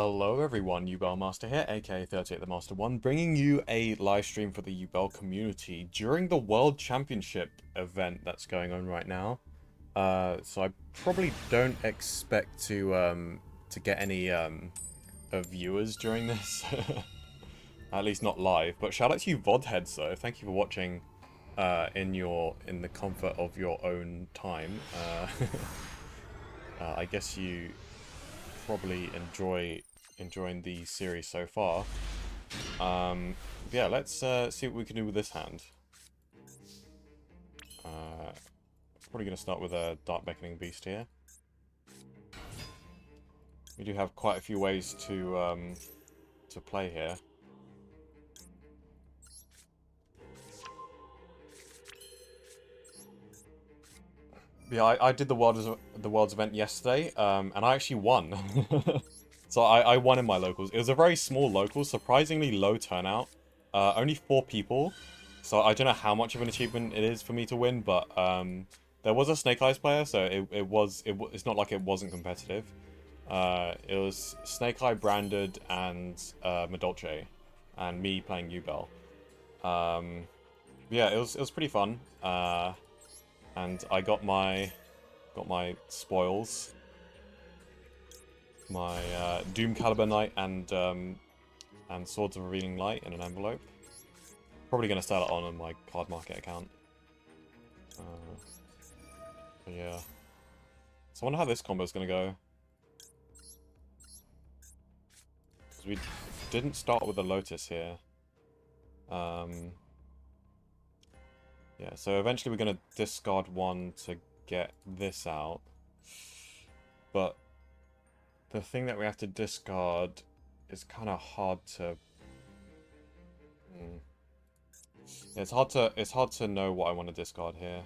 Hello everyone, Yubel Master here, aka 38 the Master 1, bringing you a live stream for the Yubel community during the World Championship event that's going on right now. So I probably don't expect to get any viewers during this, at least not live. But shout out to you VOD-heads though. Thank you for watching in the comfort of your own time. I guess you probably enjoying the series so far. Yeah, let's see what we can do with this hand. Probably going to start with a Dark Beckoning Beast here. We do have quite a few ways to play here. Yeah, I did the World's event yesterday, and I actually won. So I won in my locals. It was a very small local, surprisingly low turnout. Only 4 people. So I don't know how much of an achievement it is for me to win, but there was a Snake Eyes player, so it's not like it wasn't competitive. It was Snake Eye, Branded, and Madolce, and me playing Yubel. Yeah, it was pretty fun. And I got my spoils. My Doom Caliber Knight and Swords of Revealing Light in an envelope. Probably going to sell it on my card market account. Yeah. So I wonder how this combo is going to go. Because we didn't start with a Lotus here. Yeah, so eventually we're going to discard one to get this out. But the thing that we have to discard is kind of hard to... Yeah, it's hard to know what I want to discard here.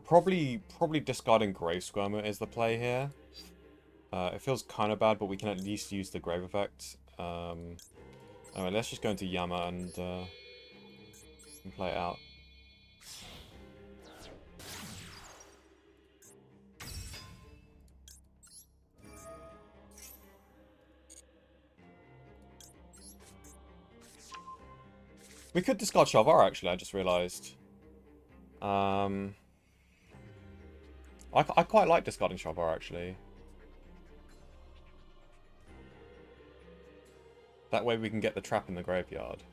Probably discarding Grave Squirmer is the play here. It feels kind of bad, but we can at least use the Grave effect. Anyway, let's just go into Yama and play it out. We could discard Shalvar, actually, I just realised. I quite like discarding Shalvar, actually. That way we can get the trap in the graveyard.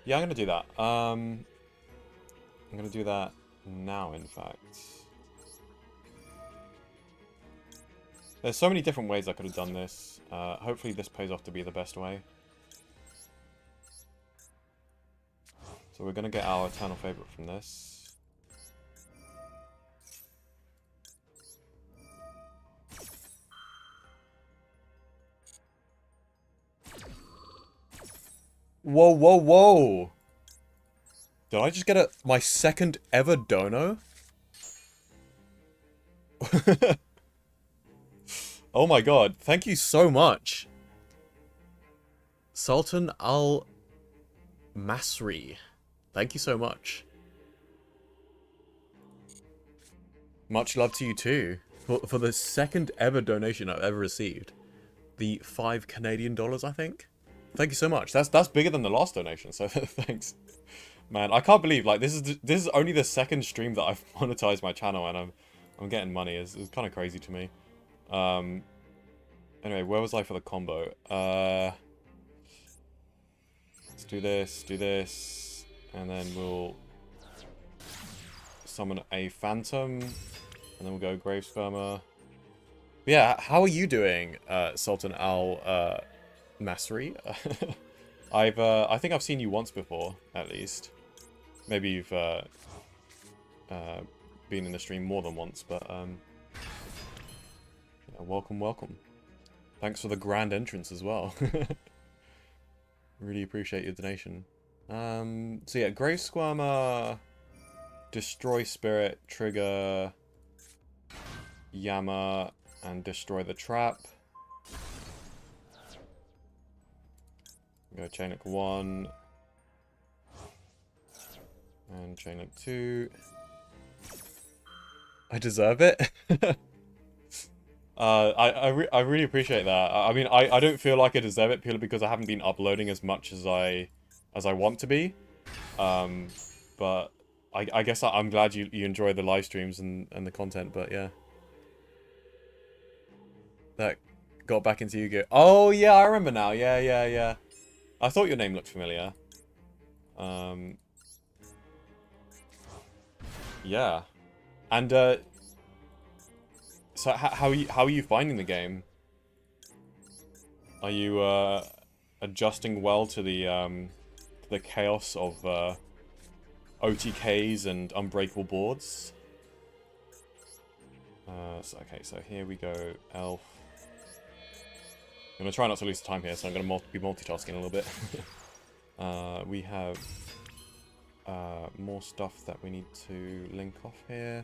Yeah, I'm going to do that. I'm going to do that now, in fact. There's so many different ways I could have done this. Hopefully this pays off to be the best way. So we're going to get our Eternal Favorite from this. Whoa, whoa, whoa! Did I just get my second ever dono? Oh my god, thank you so much. Sultan Al Masri. Thank you so much. Much love to you too. For the second ever donation I've ever received. The $5 Canadian, I think. Thank you so much. That's bigger than the last donation, so thanks. Man, I can't believe, like, this is only the second stream that I've monetized my channel and I'm getting money. It's kind of crazy to me. Anyway, where was I for the combo? Let's do this, and then we'll summon a Phantom, and then we'll go Grave Sperma. Yeah, how are you doing, Sultan Al Masri? I think I've seen you once before, at least. Maybe you've been in the stream more than once, but yeah, welcome. Thanks for the grand entrance as well. Really appreciate your donation. So yeah, Grave Squirmer, Destroy Spirit, trigger Yama, and destroy the trap. Go Chain Link 1. And Chain Link 2. I deserve it. I really appreciate that. I mean, I don't feel like I deserve it purely because I haven't been uploading as much as I want to be. But I guess I'm glad you enjoy the live streams and the content. But yeah, that got back into Yu-Gi-Oh. Oh yeah, I remember now. Yeah, yeah, yeah. I thought your name looked familiar. Yeah, and so how are you finding the game? Are you adjusting well to the chaos of OTKs and unbreakable boards? Okay, so here we go, Elf. I'm gonna try not to lose time here, so I'm gonna be multitasking a little bit. We have more stuff that we need to link off here.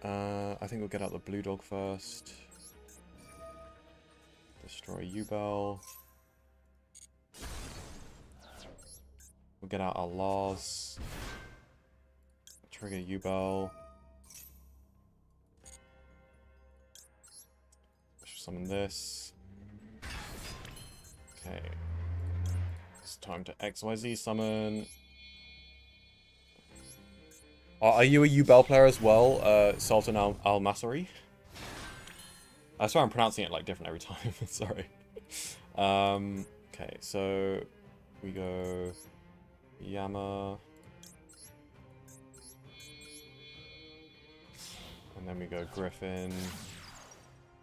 I think we'll get out the blue dog first. Destroy Yubel. We'll get out our laws. Trigger Yubel. Summon this. Okay. It's time to XYZ summon. Are you a Yubel player as well, Sultan Al-Masri? I swear I'm pronouncing it like different every time. Sorry. Okay, so we go Yama. And then we go Griffin.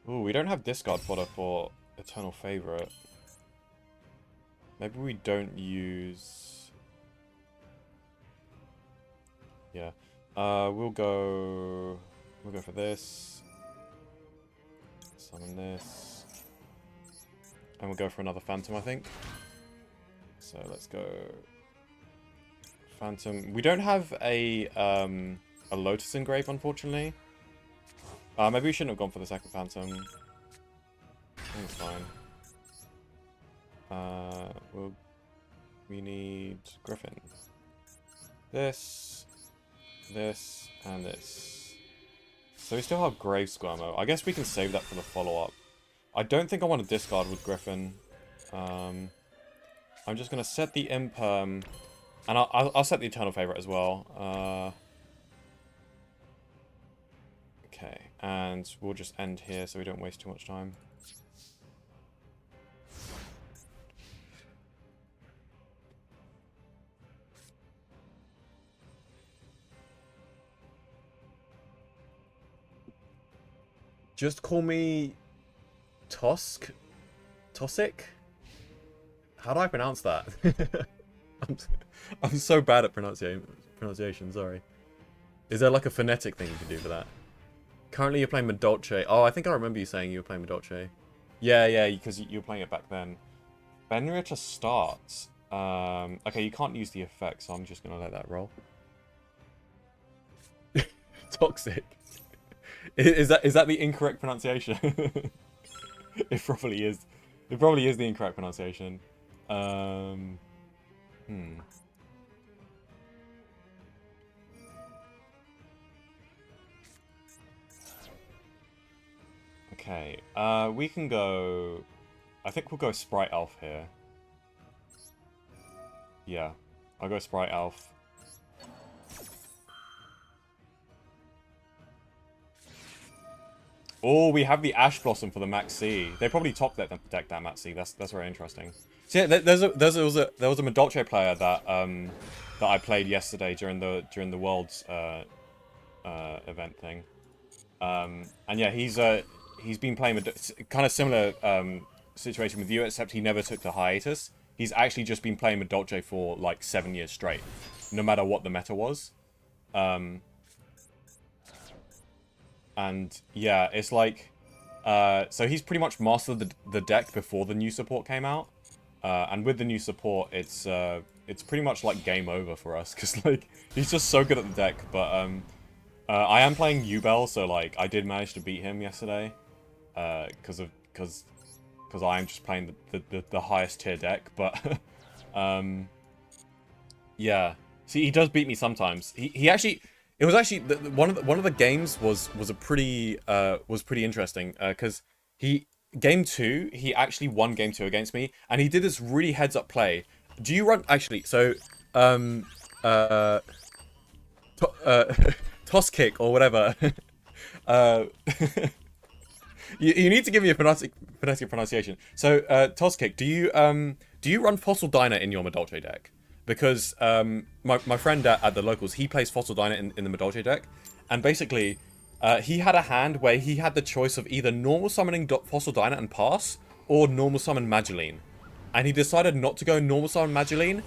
Ooh, we don't have discard fodder for Eternal Favorite. Maybe we don't use... Yeah. We'll go for this. Summon this. And we'll go for another Phantom, I think. So let's go Phantom. We don't have a Lotus Engrave, unfortunately. Maybe we shouldn't have gone for the second Phantom. I think it's fine. We need Griffin. This, and this. So we still have Grave Squirmo. I guess we can save that for the follow-up. I don't think I want to discard with Griffin. I'm just going to set the Imperm. And I'll set the Eternal Favorite as well. Okay, and we'll just end here so we don't waste too much time. Just call me Tosk? Tossic? How do I pronounce that? I'm so bad at pronunciation, sorry. Is there like a phonetic thing you can do for that? Currently you're playing Madolce. Oh, I think I remember you saying you were playing Madolce. Yeah, because you were playing it back then. Benria to start. Okay, you can't use the effect, so I'm just going to let that roll. Toxic. Is that the incorrect pronunciation? It probably is. It probably is the incorrect pronunciation. Okay, we can go... I think we'll go Sprite Elf here. Yeah, I'll go Sprite Elf. Oh, we have the Ash Blossom for the Max C. They probably top deck that Max C. That's very interesting. So yeah, there was a Madolce player that that I played yesterday during the Worlds event thing. And yeah, he's been playing kind of similar situation with you, except he never took the hiatus. He's actually just been playing Madolce for like 7 years straight, no matter what the meta was. And yeah, it's like, so he's pretty much mastered the deck before the new support came out. And with the new support, it's pretty much like game over for us, because like, he's just so good at the deck. But I am playing Yubel, so like, I did manage to beat him yesterday. Because I am just playing the highest tier deck, but yeah. See, he does beat me sometimes. He actually, It was actually one of the games was pretty interesting because game 2 he actually won game 2 against me, and he did this really heads up play. Do you run actually? So uh to, toss kick or whatever. uh, you need to give me a phonetic pronunciation. So toss kick. Do you run Fossil Diner in your Madolche deck? Because my friend at the locals, he plays Fossil Diner in the Madolche deck, and basically he had a hand where he had the choice of either normal summoning Fossil Diner and pass, or normal summon Magileine. And he decided not to go normal summon Magileine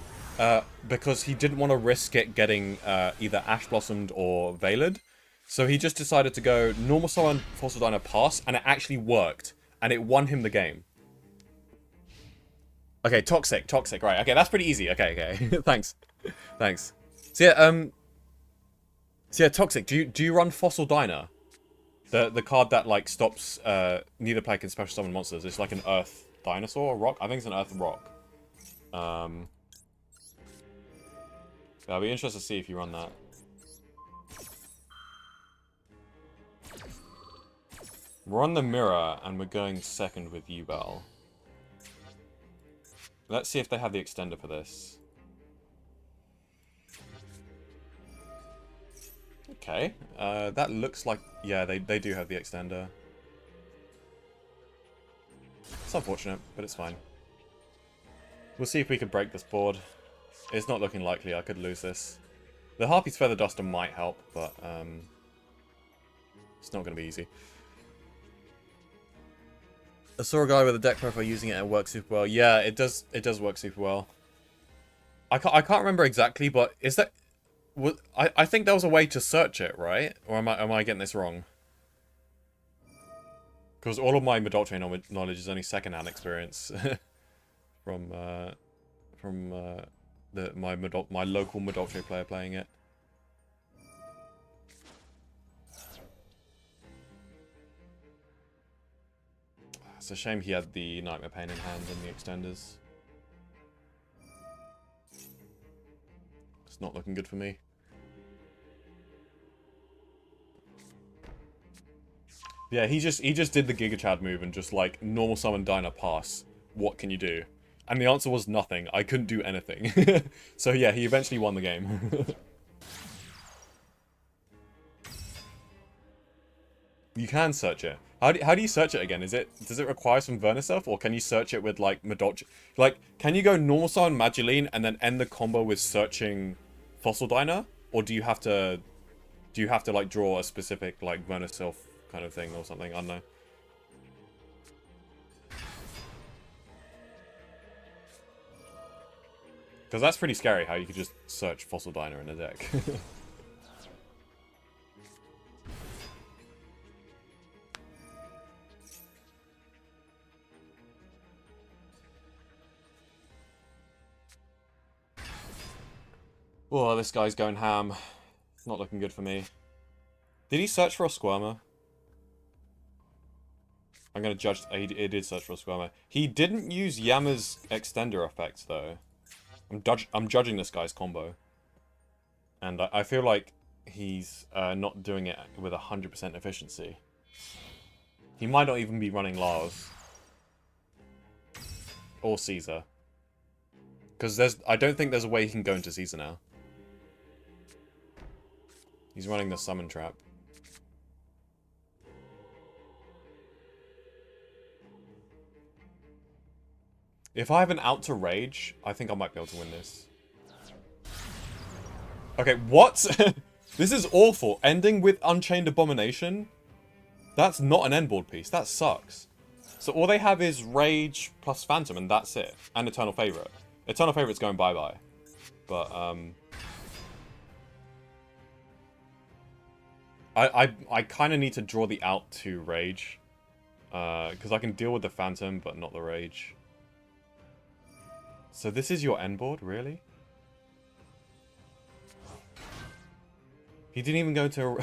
because he didn't want to risk it getting either Ash Blossomed or Veiled. So he just decided to go normal summon Fossil Diner pass, and it actually worked. And it won him the game. Okay, toxic, right. Okay, that's pretty easy. Okay. Thanks. So yeah, toxic. Do you run Fossil Diner? The card that like stops neither player can special summon monsters. It's like an earth dinosaur or rock. I think it's an earth rock. I'll be interested to see if you run that. We're on the mirror and we're going second with Yubel. Let's see if they have the extender for this. Okay, that looks like... Yeah, they do have the extender. It's unfortunate, but it's fine. We'll see if we can break this board. It's not looking likely I could lose this. The Harpy's Feather Duster might help, but it's not going to be easy. I saw a guy with a deck profile using it and it works super well. Yeah, it does work super well. I can't remember exactly, but is that... I think there was a way to search it, right? Or am I getting this wrong? Because all of my Madolche knowledge is only second-hand experience from my local Madolche player playing it. It's a shame he had the Nightmare Pain in hand and the extenders. It's not looking good for me. Yeah, he just did the Giga Chad move and just like normal summon Diner pass. What can you do? And the answer was nothing. I couldn't do anything. So yeah, he eventually won the game. You can search it. How do you search it again? Does it require some Vernisurf, or can you search it with like Madolche? Like, can you go normal summon Magileine and then end the combo with searching Fossil Diner, or do you have to like draw a specific like Vernisurf kind of thing or something? I don't know. Because that's pretty scary how you could just search Fossil Diner in a deck. Oh, this guy's going ham. It's not looking good for me. Did he search for a Squirmer? I'm gonna judge... He did search for a Squirmer. He didn't use Yama's extender effect, though. I'm judging this guy's combo. And I feel like he's not doing it with 100% efficiency. He might not even be running Lars. Or Caesar. Because I don't think there's a way he can go into Caesar now. He's running the summon trap. If I have an out to rage, I think I might be able to win this. Okay, what? This is awful. Ending with Unchained Abomination? That's not an end board piece. That sucks. So all they have is Rage plus Phantom, and that's it. And Eternal Favorite. Eternal Favorite's going bye-bye. But, I kind of need to draw the out to Rage. Because I can deal with the Phantom, but not the Rage. So this is your end board, really? He didn't even go into a...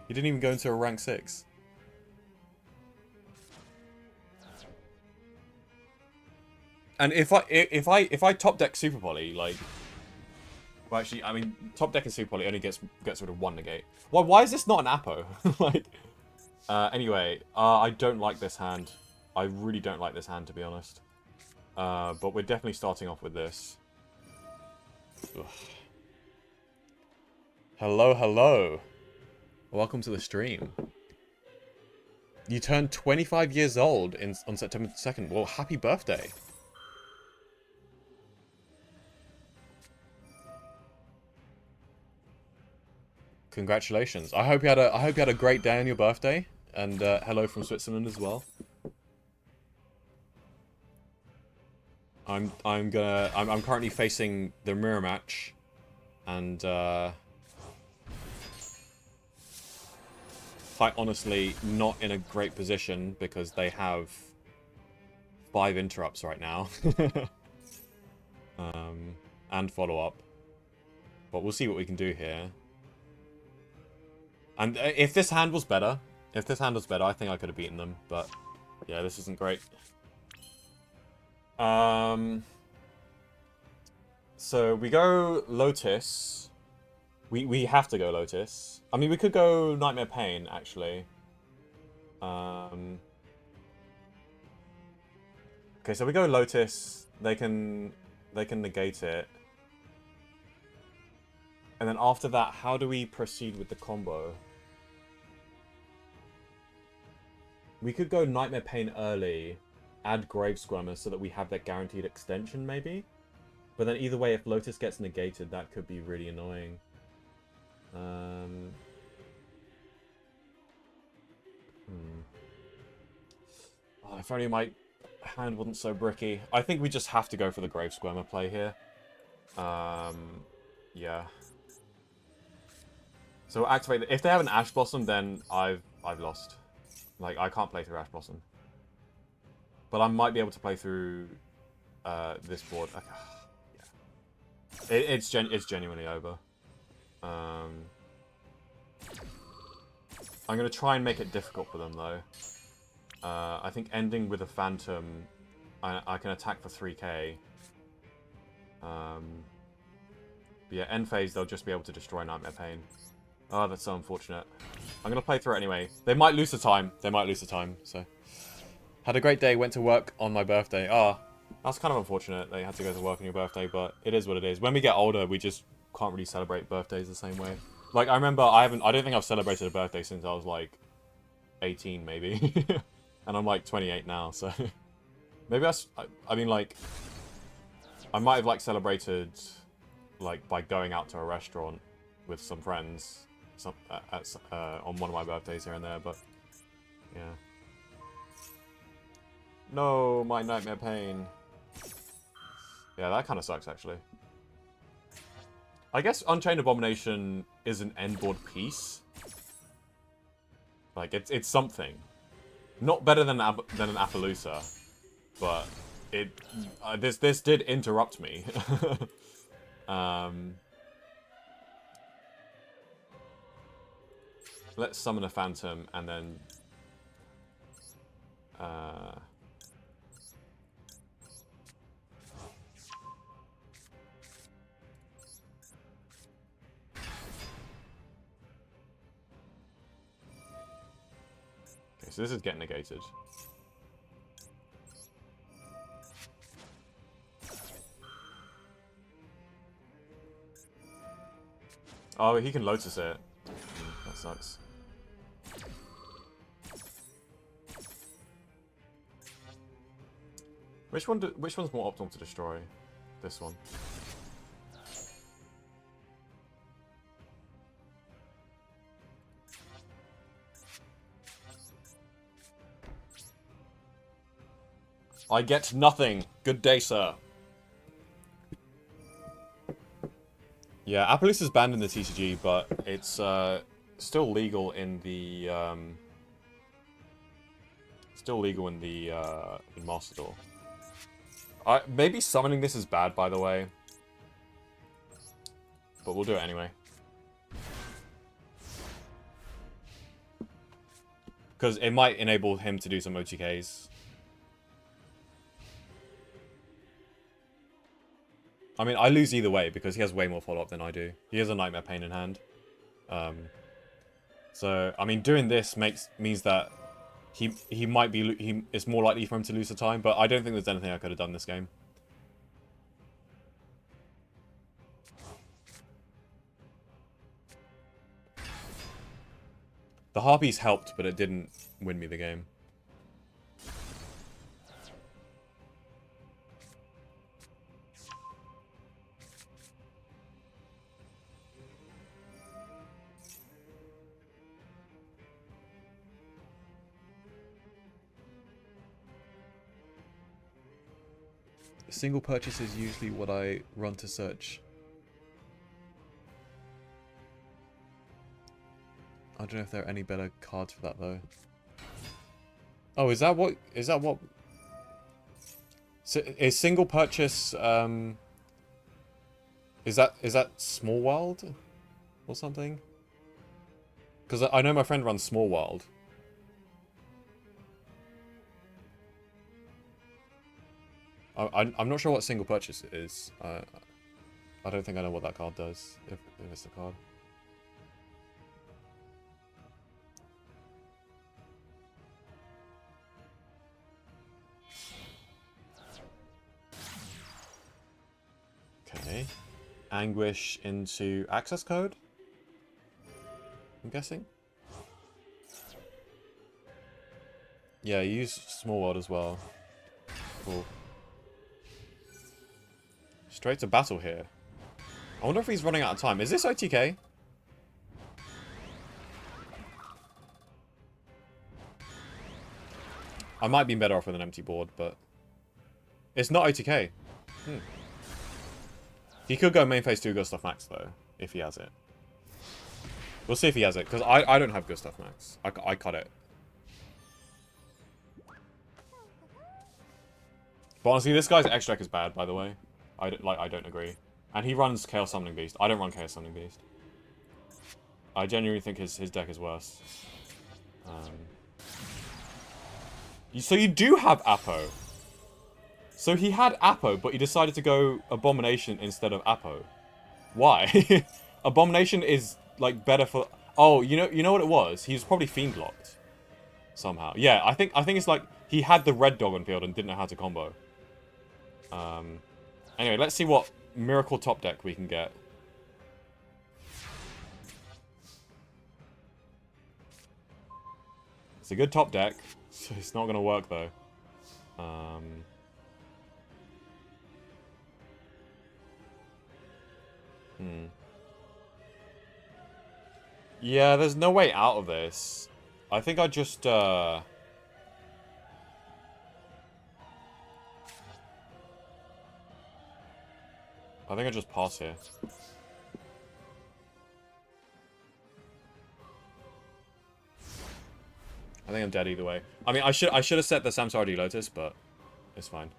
he didn't even go into a rank 6. And if I top deck Super Poly, like... Well, actually, I mean, top deck and super poly only gets rid of one negate. Well, why is this not an Apo? Like, anyway, I don't like this hand. I really don't like this hand, to be honest. But we're definitely starting off with this. Ugh. Hello, hello. Welcome to the stream. You turned 25 years old on September 2nd. Well, happy birthday. Congratulations. I hope you had a great day on your birthday, and hello from Switzerland as well. I'm currently facing the mirror match, and quite honestly not in a great position because they have 5 interrupts right now. And follow up. But we'll see what we can do here. And if this hand was better, I think I could have beaten them. But yeah, this isn't great. So we go Lotus. We have to go Lotus. I mean, we could go Nightmare Pain, actually. Okay, so we go Lotus. They can negate it. And then after that, how do we proceed with the combo? We could go Nightmare Pain early, add Grave Squirmer so that we have that guaranteed extension, maybe? But then either way, if Lotus gets negated, that could be really annoying. Oh, if only my hand wasn't so bricky. I think we just have to go for the Grave Squirmer play here. Yeah. So activate. If they have an Ash Blossom, then I've lost. Like, I can't play through Ash Blossom. But I might be able to play through this board. Okay. Yeah. It's genuinely over. I'm going to try and make it difficult for them, though. I think ending with a Phantom, I can attack for 3k. But yeah, end phase, they'll just be able to destroy Nightmare Pain. Oh, that's so unfortunate. I'm going to play through it anyway. They might lose the time. So, had a great day. Went to work on my birthday. Ah, that's kind of unfortunate. They had to go to work on your birthday, but it is what it is. When we get older, we just can't really celebrate birthdays the same way. Like, I remember I don't think I've celebrated a birthday since I was like 18, maybe. And I'm like 28 now, so maybe I mean, like, I might have like celebrated like by going out to a restaurant with some friends on one of my birthdays here and there, but yeah. No, my Nightmare Pain. Yeah, that kind of sucks, actually. I guess Unchained Abomination is an endboard piece. Like, it's something. Not better than an Appaloosa, but this did interrupt me. Let's summon a Phantom and then okay, so this is getting negated. Oh, he can Lotus it. That sucks. Which one's more optimal to destroy? This one. I get nothing. Good day, sir. Yeah, Appaloosa's banned in the TCG, but it's still legal in the in Master Duel. Maybe summoning this is bad, by the way, but we'll do it anyway. Because it might enable him to do some OTKs. I mean, I lose either way because he has way more follow-up than I do. He has a Nightmare Pain in hand. So, I mean, doing this means that he might be... It's more likely for him to lose the time, but I don't think there's anything I could have done this game. The Harpies helped, but it didn't win me the game. Single purchase is usually what I run to search. I don't know if there are any better cards for that though. Oh, is that what? So is single purchase? Is that Small World or something? Because I know my friend runs Small World. I'm not sure what single purchase is. I don't think I know what that card does, if it's a card. Okay. Anguish into access code? I'm guessing? Yeah, use Small World as well. Cool. Straight to battle here. I wonder if he's running out of time. Is this OTK? I might be better off with an empty board, but... It's not OTK. He could go main phase 2 Gustav Max, though, if he has it. We'll see if he has it, because I don't have Gustav Max. I cut it. But honestly, this guy's X-Deck is bad, by the way. I don't agree. And he runs Chaos Summoning Beast. I don't run Chaos Summoning Beast. I genuinely think his deck is worse. So you do have Apo. So he had Apo, but he decided to go Abomination instead of Apo. Why? Abomination is like better for... Oh, you know what it was? He was probably Fiend locked. Somehow. Yeah, I think it's like he had the red dog on field and didn't know how to combo. Anyway, let's see what Miracle top deck we can get. It's a good top deck. So it's not going to work, though. Yeah, there's no way out of this. I think I just, I think I just pass here. I think I'm dead either way. I mean, I should have set the Samsara Lotus, but it's fine.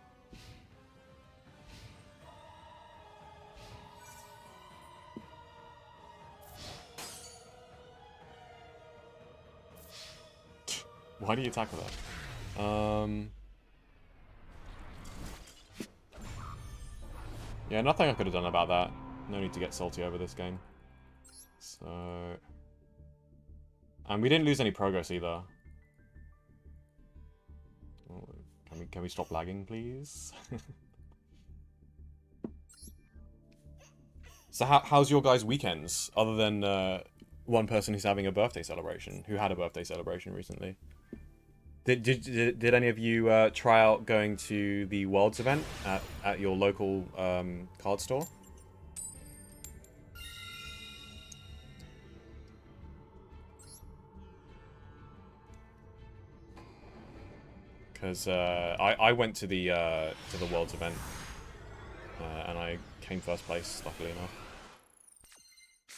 Why do you attack with that? Yeah, nothing I could have done about that. No need to get salty over this game. So... And we didn't lose any progress either. Can we stop lagging, please? So how's your guys' weekends? Other than one person who's having a birthday celebration, who had a birthday celebration recently. Did any of you try out going to the Worlds event at your local card store? Because I went to the Worlds event and I came first place, luckily enough.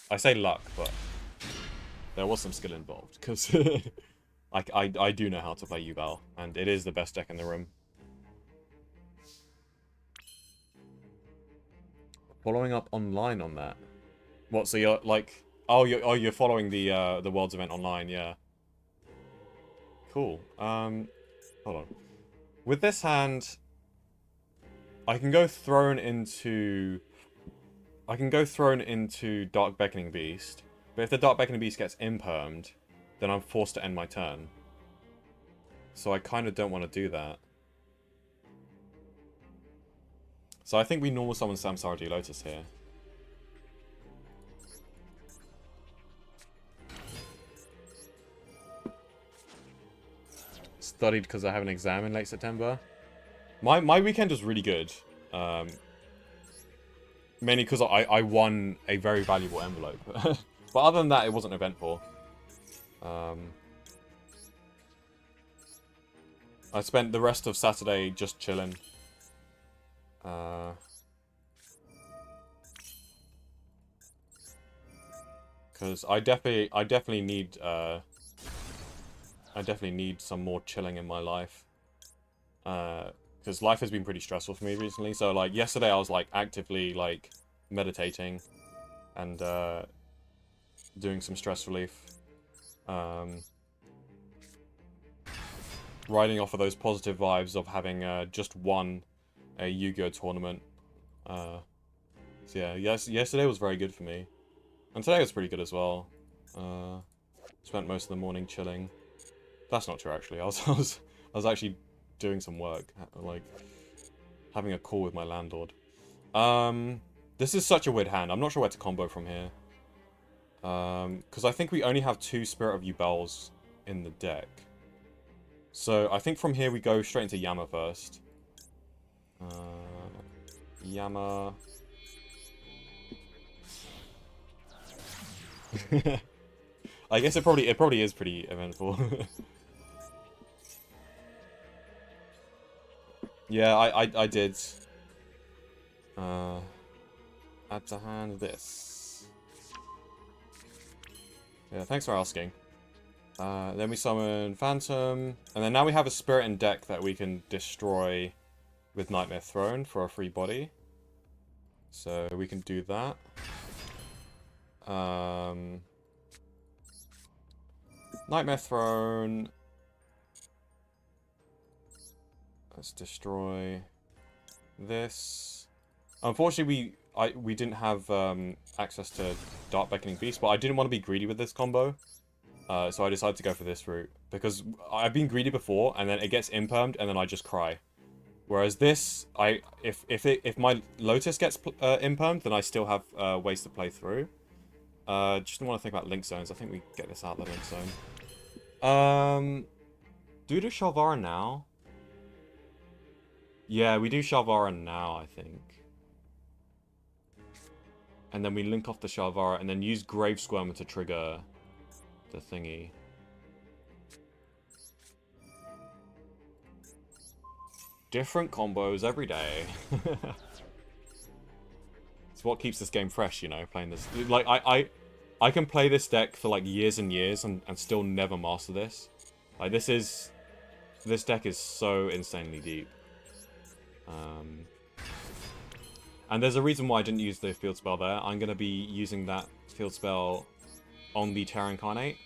I say luck, but there was some skill involved because I do know how to play Yubel, and it is the best deck in the room. Following up online on that. What? So you're like, you're following the Worlds event online, yeah. Cool. Hold on. With this hand, I can go Throne into I can go Throne into Dark Beckoning Beast, but if the Dark Beckoning Beast gets impermed, then I'm forced to end my turn. So I kind of don't want to do that. So I think we normal summon Samsara Lotus here. Studied because I have an exam in late September. My weekend was really good. Mainly because I won a very valuable envelope. But other than that, it wasn't eventful. I spent the rest of Saturday just chilling. Because I definitely need some more chilling in my life. Because life has been pretty stressful for me recently. So like yesterday I was like actively like meditating and doing some stress relief. Riding off of those positive vibes of having just won a Yu-Gi-Oh tournament. So yeah, yesterday was very good for me. And today was pretty good as well. Spent most of the morning chilling. That's not true actually. I was actually doing some work, like having a call with my landlord. This is such a weird hand. I'm not sure where to combo from here. Because I think we only have 2 Spirit of Yubels in the deck. So I think from here we go straight into Yama first. Yama. I guess it probably is pretty eventful. Yeah, I did. Add to hand this. Yeah, thanks for asking. Then we summon Phantom, and then now we have a spirit in deck that we can destroy with Nightmare Throne for a free body. So we can do that. Nightmare Throne. Let's destroy this. Unfortunately, we didn't have access to Dark Beckoning Beast, but I didn't want to be greedy with this combo. So I decided to go for this route. Because I've been greedy before, and then it gets impermed, and then I just cry. Whereas this, if my Lotus gets impermed, then I still have ways to play through. Just don't want to think about link zones. I think we get this out of the link zone. Do the Shalvara now? Yeah, we do Shalvara now, I think. And then we link off the Shalvara, and then use Grave Squirmer to trigger the thingy. Different combos every day. It's what keeps this game fresh, you know, playing this. Like, I can play this deck for, like, years and years and still never master this. Like, this deck is so insanely deep. And there's a reason why I didn't use the field spell there. I'm going to be using that field spell on the Terra Incarnate.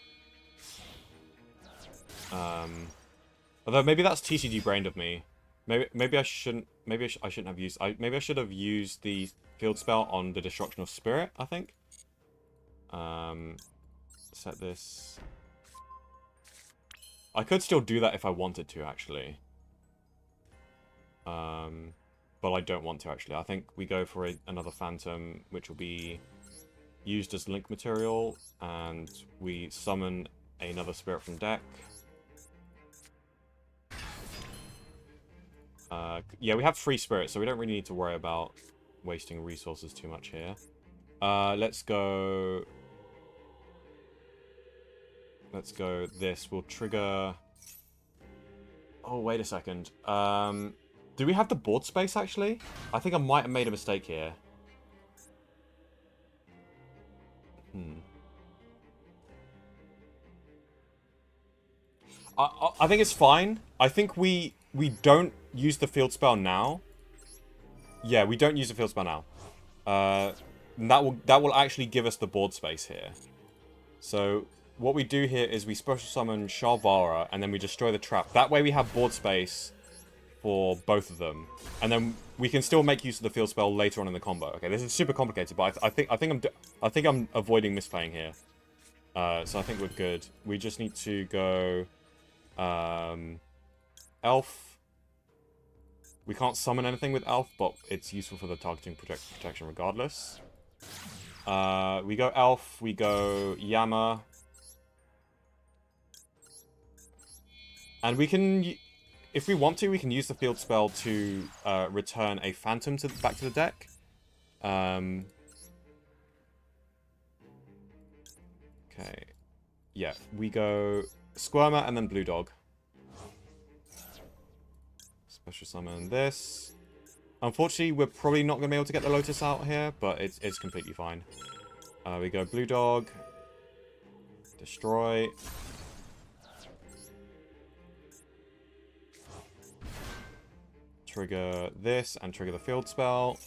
Although maybe that's TCG brained of me. Maybe I shouldn't. Maybe I shouldn't have used. Maybe I should have used the field spell on the Destruction of Spirit, I think. Set this. I could still do that if I wanted to, actually. But I don't want to, actually. I think we go for another Phantom, which will be used as link material, and we summon another Spirit from deck. Yeah, we have 3 Spirits, so we don't really need to worry about wasting resources too much here. Let's go this. We'll trigger... Oh, wait a second. Do we have the board space, actually? I think I might have made a mistake here. I think it's fine. I think we don't use the field spell now. Yeah, we don't use the field spell now. That will actually give us the board space here. So what we do here is we special summon Shalvara, and then we destroy the trap. That way we have board space for both of them, and then we can still make use of the field spell later on in the combo. Okay, this is super complicated, but I think I'm avoiding misplaying here. So I think we're good. We just need to go Elf. We can't summon anything with Elf, but it's useful for the targeting protection regardless. We go Elf, we go Yama. And we can, if we want to, we can use the field spell to return a Phantom back to the deck. Okay. Yeah, we go Squirmer and then Blue Dog. Special summon this. Unfortunately, we're probably not going to be able to get the Lotus out here, but it's completely fine. We go Blue Dog. Destroy. Trigger this and trigger the field spell.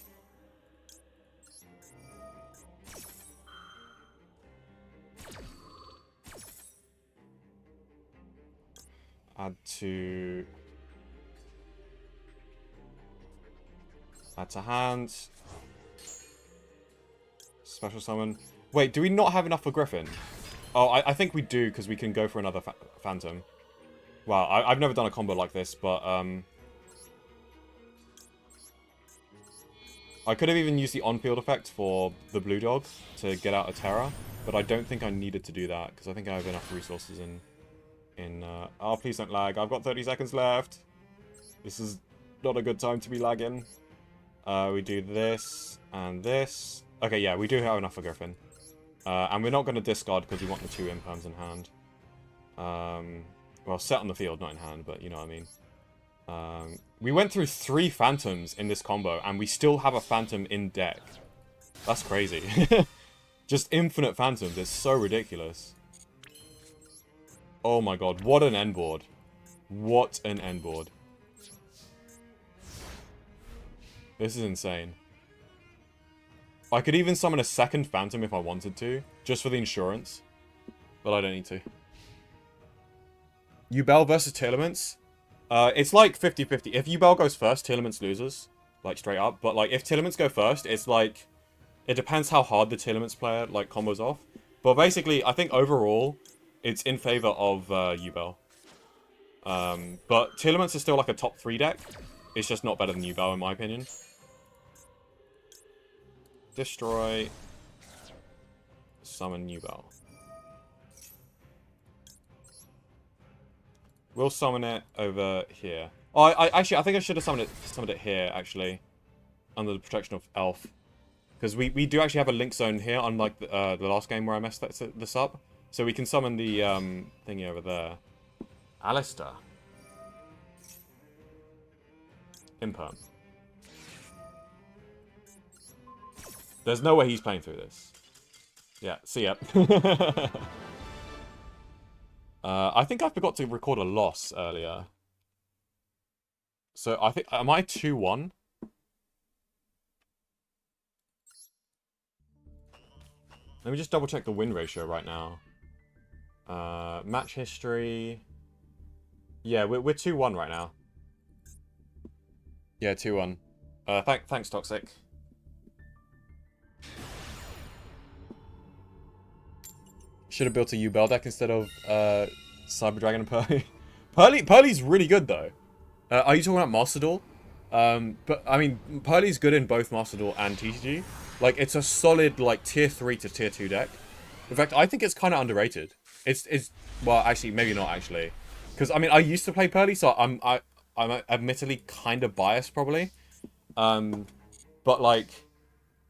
Add to hand. Special summon. Wait, do we not have enough for Griffin? Oh, I think we do, because we can go for another Phantom. Wow, I've never done a combo like this, but I could have even used the on-field effect for the Blue Dog to get out a Terra, but I don't think I needed to do that, because I think I have enough resources in... Oh, please don't lag. I've got 30 seconds left. This is not a good time to be lagging. We do this and this. Okay, yeah, we do have enough for Griffin. And we're not going to discard because we want the 2 imperms in hand. Well, set on the field, not in hand, but you know what I mean. We went through 3 Phantoms in this combo, and we still have a Phantom in deck. That's crazy. Just infinite Phantoms. It's so ridiculous. Oh my god, what an end board. What an end board. This is insane. I could even summon a second Phantom if I wanted to, just for the insurance. But I don't need to. Yubel versus Telements. It's like 50-50. If Yubel goes first, Telements loses. Like, straight up. But, like, if Telements go first, it's like... It depends how hard the Telements player, like, combos off. But basically, I think overall... It's in favor of Yubel. But Telements is still like a top 3 deck. It's just not better than Yubel in my opinion. Destroy. Summon Yubel. We'll summon it over here. Oh, I think I should have summoned it here, actually. Under the protection of Elf. Because we do actually have a link zone here, unlike the last game where I messed this up. So we can summon the thingy over there. Alistair. Imperm. There's no way he's playing through this. Yeah, see ya. I think I forgot to record a loss earlier. So I think... Am I 2-1? Let me just double check the win ratio right now. Match history. Yeah, we're 2-1 right now. Yeah, 2-1. Thanks, Toxic. Should have built a Yubel deck instead of Cyber Dragon and Pearly. Pearly's really good though. Are you talking about Master Duel? But I mean, Pearly's good in both Master Duel and TCG. Like, it's a solid like tier 3 to tier 2 deck. In fact, I think it's kind of underrated. It's well, actually, maybe not actually, because I mean, I used to play Pearly, so I'm admittedly kind of biased probably. But like,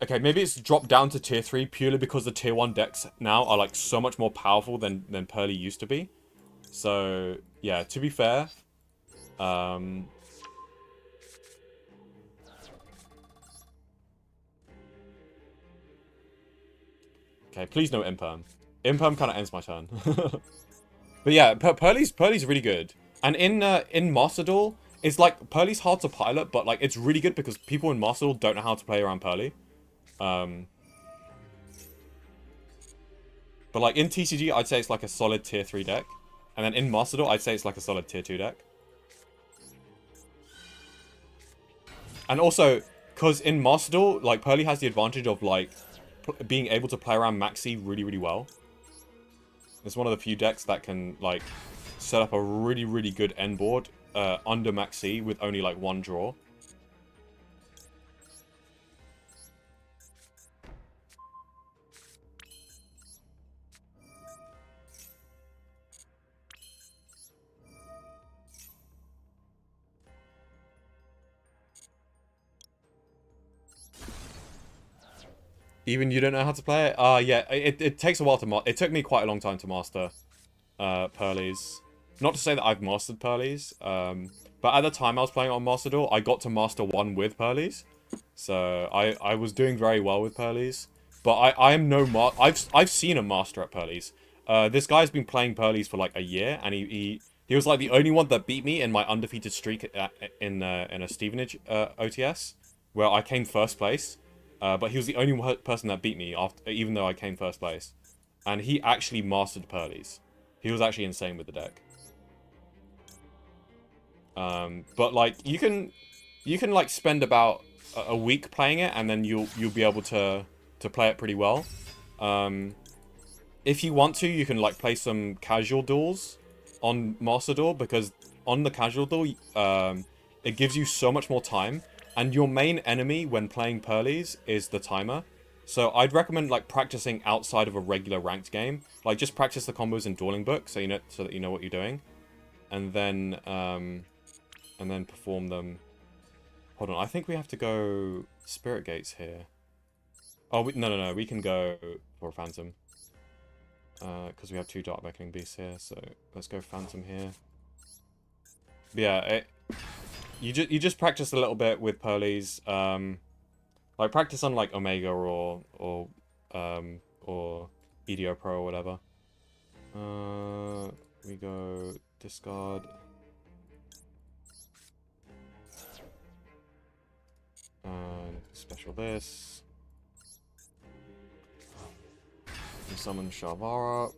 okay, maybe it's dropped down to tier 3 purely because the tier 1 decks now are like so much more powerful than Pearly used to be. So yeah, to be fair, okay, please no Imperm. Imperm kind of ends my turn. But yeah, Pearly's really good. And in Master Duel, it's like, Pearly's hard to pilot, but like, it's really good because people in Master Duel don't know how to play around Pearly. But like, in TCG, I'd say it's like a solid tier 3 deck. And then in Master Duel, I'd say it's like a solid tier 2 deck. And also, because in Master Duel, like, Pearly has the advantage of, like, being able to play around Maxi really, really well. It's one of the few decks that can, like, set up a really, really good end board under Maxi with only, like, one draw. Even you don't know how to play it? Yeah, it takes a while to master. It took me quite a long time to master Pearlies. Not to say that I've mastered Pearlies, but at the time I was playing on Master Duel, I got to Master 1 with Pearlies. So I was doing very well with Pearlies. But I am no I've seen a master at Pearlies. This guy's been playing Pearlies for like a year, and he was like the only one that beat me in my undefeated streak in a Stevenage OTS, where I came first place. But he was the only person that beat me, after, even though I came first place. And he actually mastered Pearlies. He was actually insane with the deck. But like you can like spend about a week playing it, and then you'll be able to play it pretty well. If you want to, you can like play some casual duels on Master Duel, because on the casual duel, it gives you so much more time. And your main enemy when playing Pearlies is the timer. So I'd recommend like practicing outside of a regular ranked game. Like just practice the combos in Dueling Book so that you know what you're doing. And then perform them. Hold on, I think we have to go Spirit Gates here. Oh, no, we can go for a Phantom. Because we have 2 Dark Beckoning Beasts here, so let's go Phantom here. But yeah, you just practice a little bit with Pearlies. Like practice on like Omega or EDO Pro or whatever. We go discard. And special this. We summon Shavara.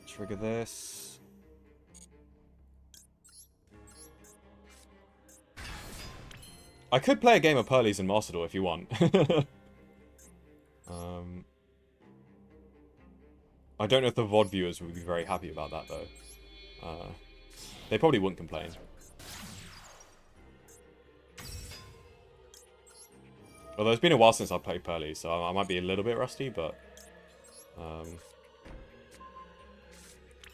Trigger this. I could play a game of Pearlies in Master Duel if you want. I don't know if the VOD viewers would be very happy about that, though. They probably wouldn't complain. Although it's been a while since I played Pearlies, so I might be a little bit rusty, but...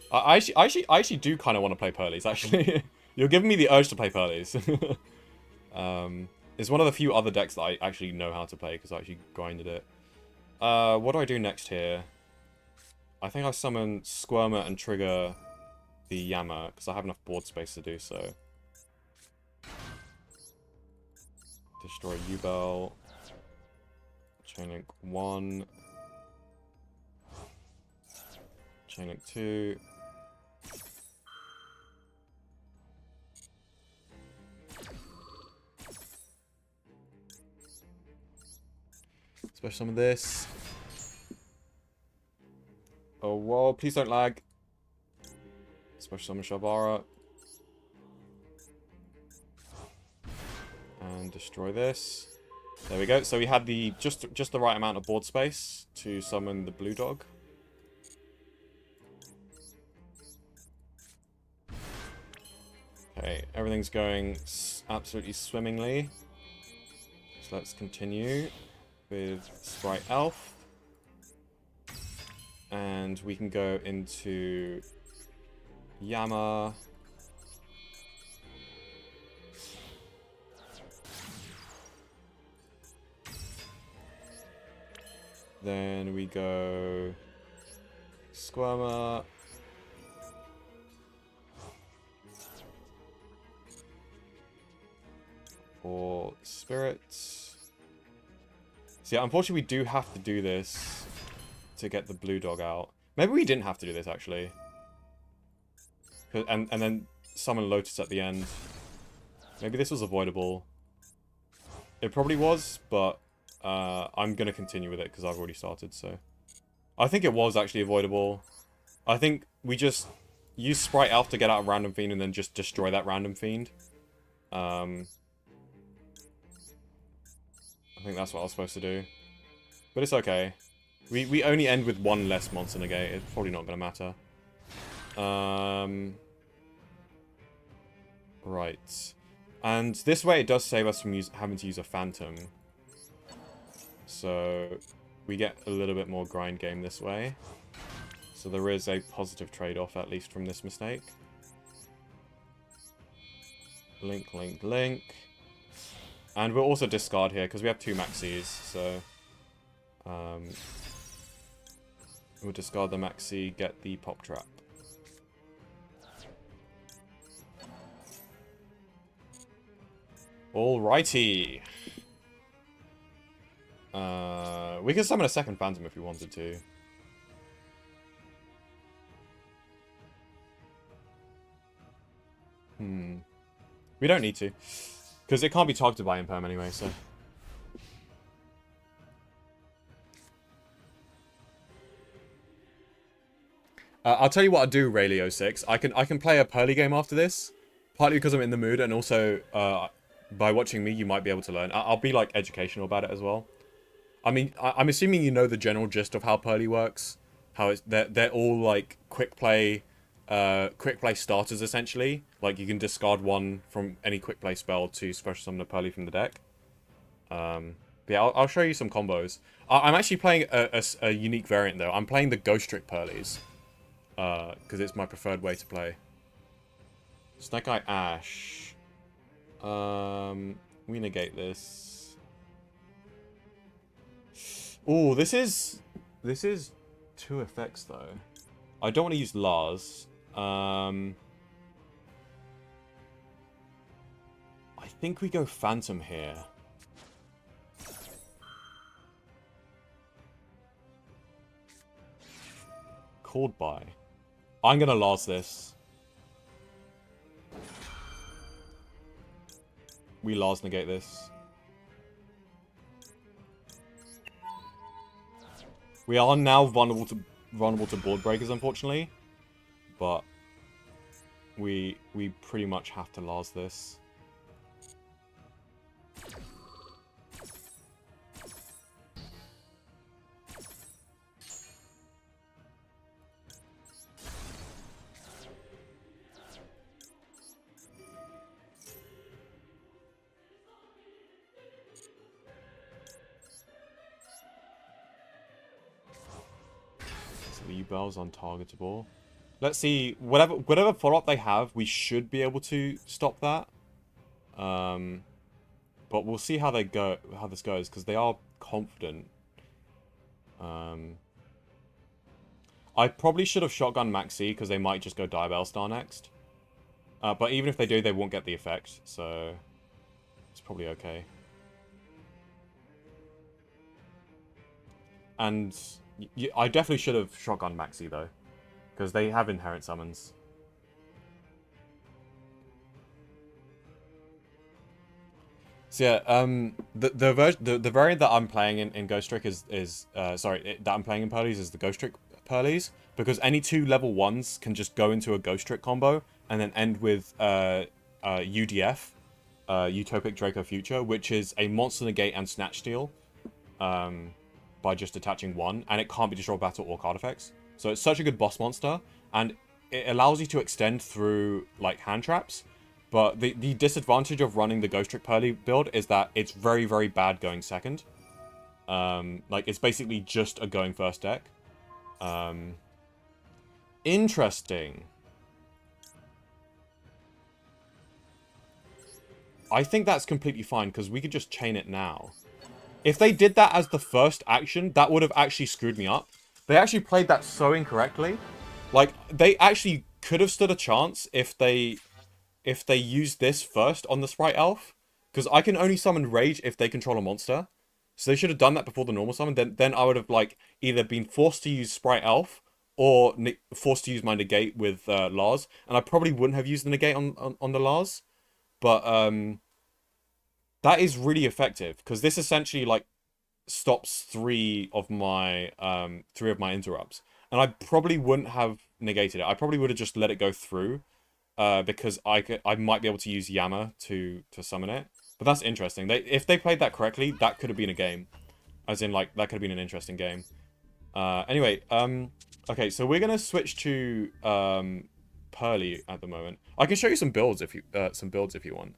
I actually do kind of want to play Pearlies, actually. You're giving me the urge to play Pearlies. It's one of the few other decks that I actually know how to play, because I actually grinded it. What do I do next here? I think I summon Squirmer and trigger the Yama, because I have enough board space to do so. Destroy Yubel. Chainlink 1. Chainlink 2. Special summon this. Oh, whoa, please don't lag. Special summon Shavara. And destroy this. There we go. So we had the just the right amount of board space to summon the blue dog. Okay, everything's going absolutely swimmingly. So let's continue with Sprite Elf. And we can go into Yama. Then we go Squirmer. Or Spirits. So yeah, unfortunately we do have to do this to get the blue dog out. Maybe we didn't have to do this, actually. And then summon Lotus at the end. Maybe this was avoidable. It probably was, but I'm going to continue with it because I've already started, so... I think it was actually avoidable. I think we just use Sprite Elf to get out a random fiend and then just destroy that random fiend. I think that's what I was supposed to do. But it's okay. We only end with one less monster negate. It's probably not going to matter. Right. And this way it does save us from having to use a Phantom. So we get a little bit more grind game this way. So there is a positive trade-off, at least from this mistake. Link, link, link. And we'll also discard here, because we have 2 Maxis, so... we'll discard the Maxi, get the Pop Trap. Alrighty. We can summon a second Phantom if we wanted to. We don't need to. Because it can't be targeted by Imperm anyway, so... I'll tell you what I'll do, Raylio6. I can play a Pearly game after this. Partly because I'm in the mood, and also, by watching me, you might be able to learn. I'll be, like, educational about it as well. I mean, I'm assuming you know the general gist of how Pearly works. How they're all, like, quick play starters, essentially. Like, you can discard one from any quick play spell to special summon a Pearly from the deck. Yeah, I'll show you some combos. I'm actually playing a unique variant, though. I'm playing the Ghost Trick Pearlies. Because it's my preferred way to play. Snake Eye Ash. We negate this. Ooh, this is 2 effects though. I don't want to use Lars. I think we go Phantom here. Called by. I'm gonna Lars this. We Lars negate this. We are now vulnerable to board breakers, unfortunately. But we pretty much have to Lars this. Yubel's untargetable. Let's see. Whatever follow-up they have, we should be able to stop that. But we'll see how this goes, because they are confident. I probably should have shotgun Maxi, because they might just go Diabell Star next. But even if they do, they won't get the effect, so it's probably okay. And I definitely should have shotgun Maxi, though. Because they have inherent summons. So yeah, the variant that I'm playing in Ghost Trick that I'm playing in Pearlies is the Ghost Trick Pearlies. Because any 2 level 1s can just go into a Ghost Trick combo and then end with UDF, Utopic Draco Future, which is a Monster Negate and Snatch Steal. By just attaching 1, and it can't be destroyed battle or card effects. So it's such a good boss monster, and it allows you to extend through, like, hand traps. But the disadvantage of running the Ghost Trick Pearly build is that it's very, very bad going second. Like, it's basically just a going first deck. Interesting. I think that's completely fine, because we could just chain it now. If they did that as the first action, that would have actually screwed me up. They actually played that so incorrectly. Like, they actually could have stood a chance if they used this first on the Sprite Elf. Because I can only summon Rage if they control a monster. So they should have done that before the normal summon. Then I would have, like, either been forced to use Sprite Elf or forced to use my negate with Lars. And I probably wouldn't have used the negate on the Lars. But, that is really effective, because this essentially, like, stops three of my interrupts. And I probably wouldn't have negated it. I probably would have just let it go through. Because I might be able to use Yama to summon it. But that's interesting. If they played that correctly, that could have been a game. As in, like, that could have been an interesting game. Anyway, okay, so we're gonna switch to Pearly at the moment. I can show you some builds if you want.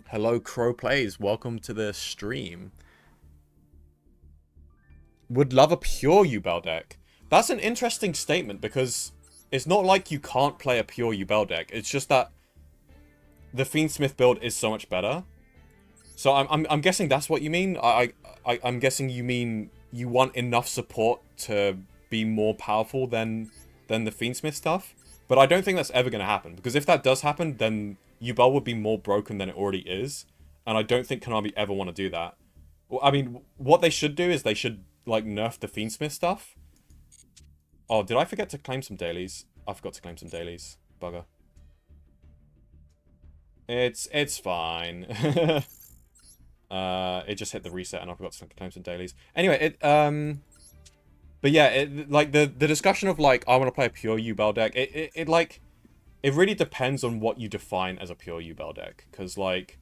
Hello, Crow Plays. Welcome to the stream. Would love a pure Yubel deck. That's an interesting statement because it's not like you can't play a pure Yubel deck. It's just that the Fiendsmith build is so much better. So I'm guessing that's what you mean. I'm guessing you mean you want enough support to be more powerful than the Fiendsmith stuff. But I don't think that's ever going to happen. Because if that does happen, then Yubel would be more broken than it already is. And I don't think Konami ever want to do that. Well, I mean, what they should do is they should, like, nerf the Fiendsmith stuff. Oh, did I forget to claim some dailies? I forgot to claim some dailies. Bugger. It's fine. It just hit the reset and I forgot to claim some dailies. Anyway, but yeah, like the discussion of like I want to play a pure Yubel deck. It really depends on what you define as a pure Yubel deck. Because like,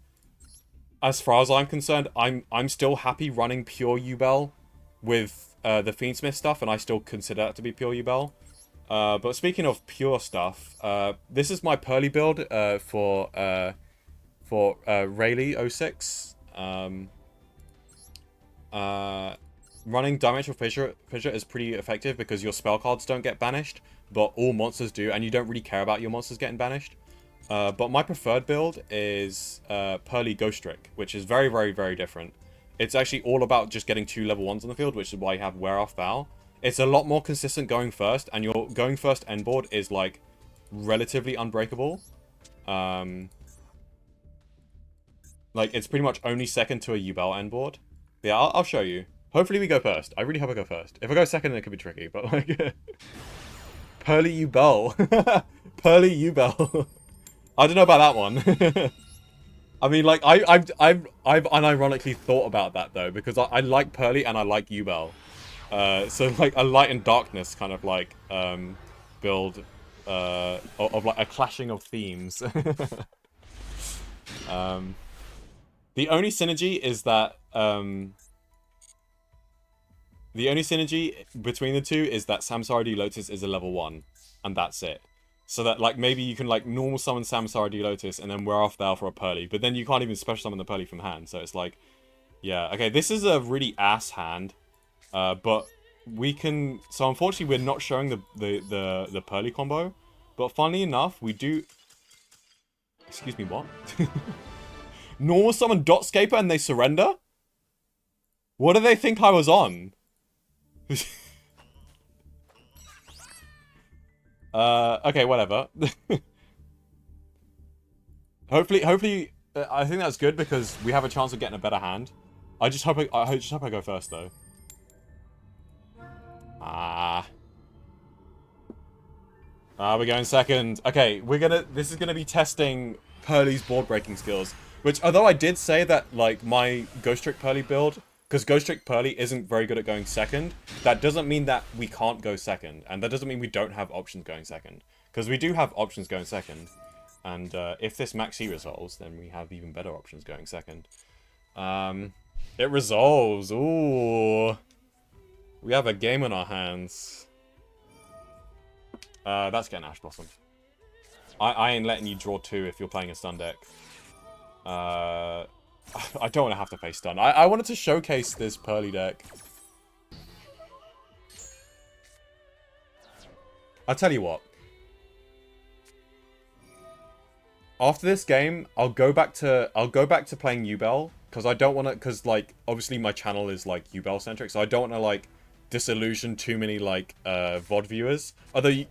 as far as I'm concerned, I'm still happy running pure Yubel with the Fiendsmith stuff, and I still consider that to be pure Yubel. But speaking of pure stuff, this is my Pearly build for Rayleigh 06. Running Dimensional Fissure is pretty effective because your spell cards don't get banished, but all monsters do, and you don't really care about your monsters getting banished. But my preferred build is Pearly Ghost Trick, which is very, very, very different. It's actually all about just getting 2 level 1s on the field, which is why you have Wear Off Vow. It's a lot more consistent going first, and your going first end board is, like, relatively unbreakable. Like, it's pretty much only second to a Yubel end board. But yeah, I'll show you. Hopefully we go first. I really hope I go first. If I go second, then it could be tricky, but, like... Pearly Yubel. Pearly Yubel. I don't know about that one. I mean, like, I've unironically thought about that, though, because I like Pearly and I like Yubel. So, like, a Light and Darkness kind of, like, build of, like, a clashing of themes. The only synergy is that, the only synergy between the two is that Samsara D Lotus is a level 1, and that's it. So that, like, maybe you can, like, normal summon Samsara D Lotus and then Wear Off Veil for a Pearly, but then you can't even special summon the Pearly from hand, so it's like, yeah. Okay, this is a really ass hand, but we can... So, unfortunately, we're not showing the Pearly combo, but funnily enough, we do... Excuse me, what? Normal summon Dotscaper and they surrender? What do they think I was on? Okay, whatever. Hopefully, I think that's good because we have a chance of getting a better hand. I just hope I go first though. We're going second. Okay, this is gonna be testing Pearly's board breaking skills. Which, although I did say that, like, my Ghost Trick Pearly build, because Ghost Trick Pearly isn't very good at going second, that doesn't mean that we can't go second. And that doesn't mean we don't have options going second. Because we do have options going second. And if this Max C resolves, then we have even better options going second. It resolves. Ooh. We have a game on our hands. That's getting Ash Blossomed. I ain't letting you draw 2 if you're playing a stun deck. I don't want to have to face stun. I wanted to showcase this Pearly deck. I'll tell you what. After this game, I'll go back to playing Yubel because I don't want to, because, like, obviously my channel is, like, Yubel centric, so I don't want to, like, disillusion too many, like, VOD viewers. Although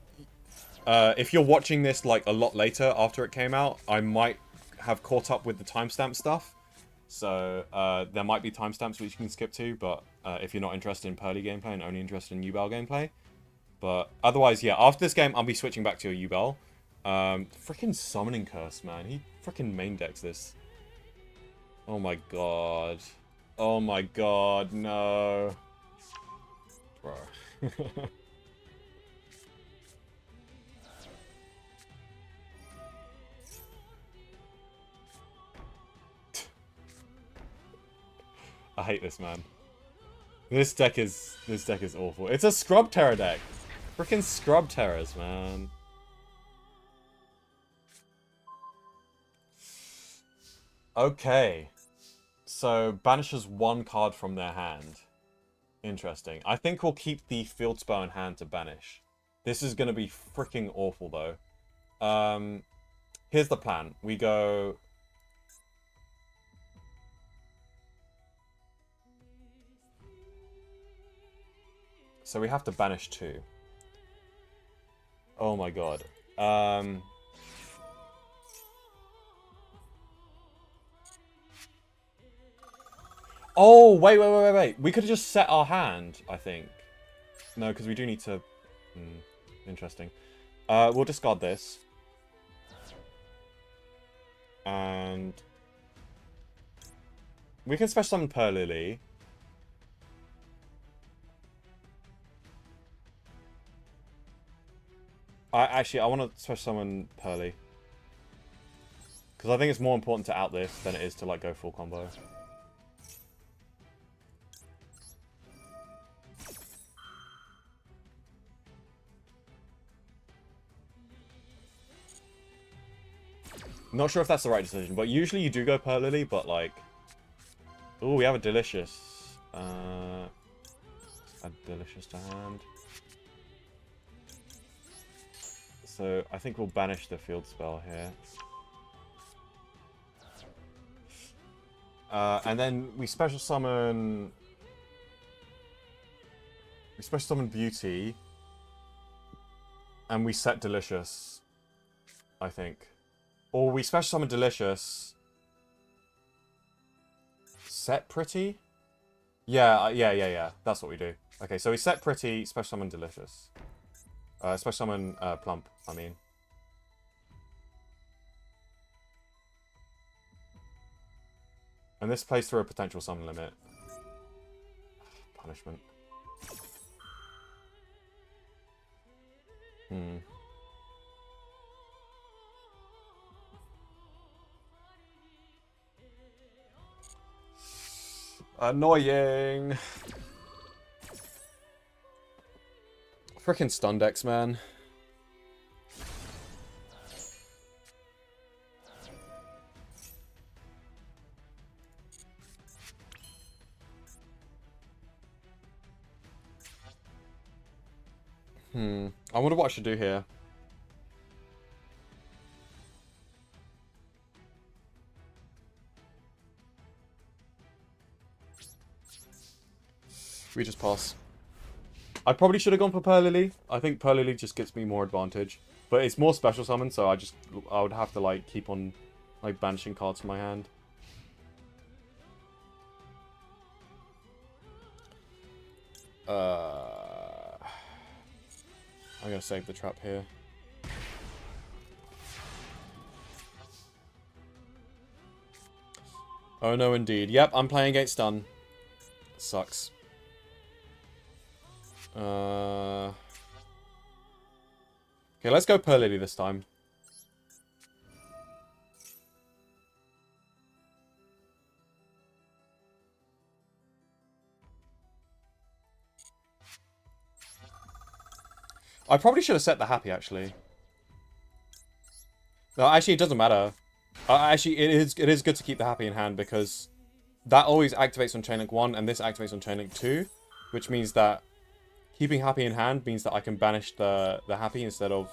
if you're watching this, like, a lot later after it came out, I might have caught up with the timestamp stuff. So, there might be timestamps which you can skip to, but if you're not interested in Pearly gameplay and only interested in Yubel gameplay. But otherwise, yeah, after this game, I'll be switching back to a Yubel. Freaking Summoning Curse, man. He freaking main decks this. Oh my god. Oh my god, no. Bro. I hate this, man. This deck is awful. It's a Scrub Terror deck. Freaking Scrub Terrors, man. Okay. So, banishes one card from their hand. Interesting. I think we'll keep the field spell in hand to banish. This is going to be freaking awful, though. Here's the plan. We go... So we have to banish 2. Oh my god. Oh, wait. We could have just set our hand, I think. No, because we do need to... interesting. We'll discard this. And... we can special summon Pearl Lily. I want to special summon Pearly. Because I think it's more important to out this than it is to, like, go full combo. Not sure if that's the right decision, but usually you do go Pearl Lily, but, like... Ooh, we have a Delicious. Add Delicious to hand. So, I think we'll banish the field spell here. And then we special summon... We special summon Beauty. And we set Delicious. I think. Or we special summon Delicious. Set Pretty? Yeah. That's what we do. Okay, so we set Pretty, special summon Delicious. Special summon Plump, I mean. And this plays through a potential summon limit. Punishment. Annoying. Frickin' stun decks, man. I wonder what I should do here. We just pass. I probably should have gone for Pearl Lily. I think Pearl Lily just gets me more advantage. But it's more special summon, so I would have to, like, keep on, like, banishing cards from my hand. I'm gonna save the trap here. Oh no, indeed. Yep, I'm playing against stun. Sucks. Okay, let's go Pearl Lily this time. I probably should have set the happy, actually. No, actually, it doesn't matter. Actually, it is good to keep the happy in hand, because that always activates on Chain Link 1, and this activates on Chain Link 2, which means that keeping happy in hand means that I can banish the happy instead of...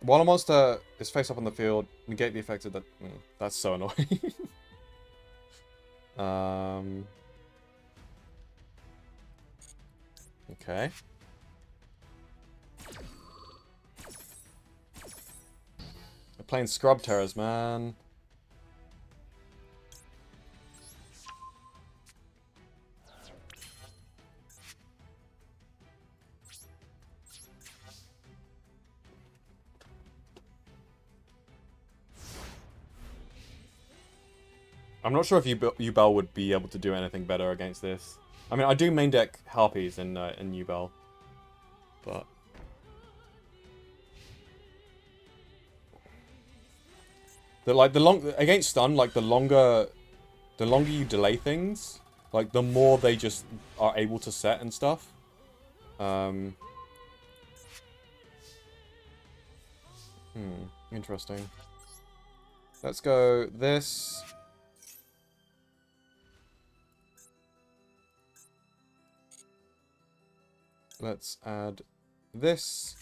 While a monster is face up on the field, negate the effect of the... that's so annoying. Okay. We're playing Scrub Terrors, man. I'm not sure if Yubel would be able to do anything better against this. I mean, I do main deck Harpies in Yubel, but against stun, like the longer you delay things, like the more they just are able to set and stuff. Interesting. Let's go this. Let's add this.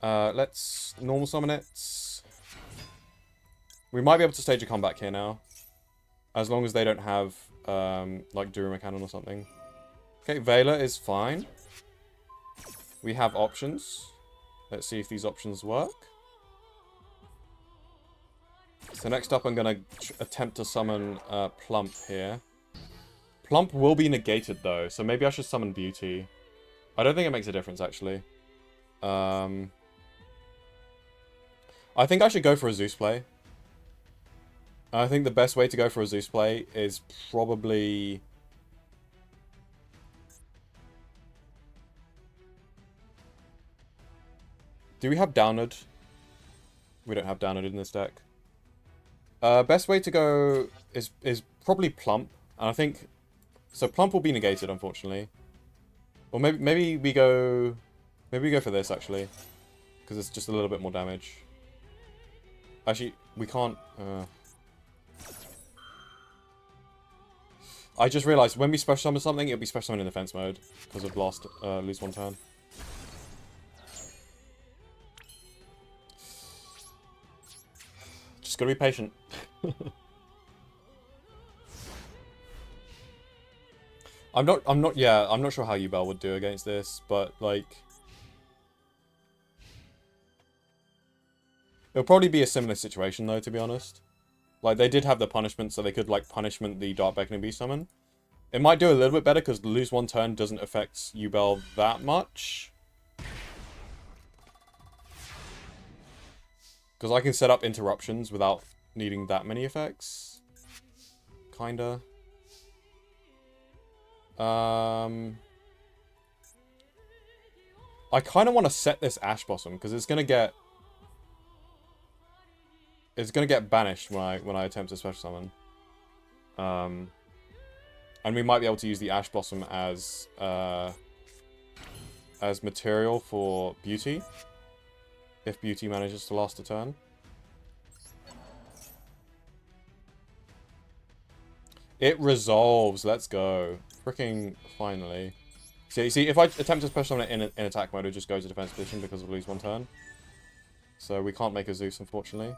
Let's normal summon it. We might be able to stage a comeback here now. As long as they don't have, like, Duruma Cannon or something. Okay, Veiler is fine. We have options. Let's see if these options work. So next up, I'm going to attempt to summon Plump here. Plump will be negated, though, so maybe I should summon Beauty. I don't think it makes a difference, actually. I think I should go for a Zeus play. I think the best way to go for a Zeus play is probably... Do we have Downward? We don't have Downward in this deck. Best way to go is probably Plump. And I think... So Plump will be negated, unfortunately. Or maybe we go... Maybe we go for this, actually. Because it's just a little bit more damage. Actually, we can't... I just realized when we special summon something, it'll be special summoned in defense mode. Because of lose one turn. Just gotta be patient. I'm not sure how Yubel would do against this, but like it'll probably be a similar situation though, to be honest. Like they did have the punishment, so they could like punishment the Dark Beckoning Beast summon. It might do a little bit better because lose one turn doesn't affect Yubel that much. Because I can set up interruptions without needing that many effects. Kinda. I kind of want to set this Ash Blossom because it's gonna get banished when I attempt to special summon. And we might be able to use the Ash Blossom as material for Beauty. If Beauty manages to last a turn. It resolves. Let's go. Freaking finally. See, if I attempt to special summon it in attack mode, it just goes to defense position because of lose one turn. So we can't make a Zeus, unfortunately.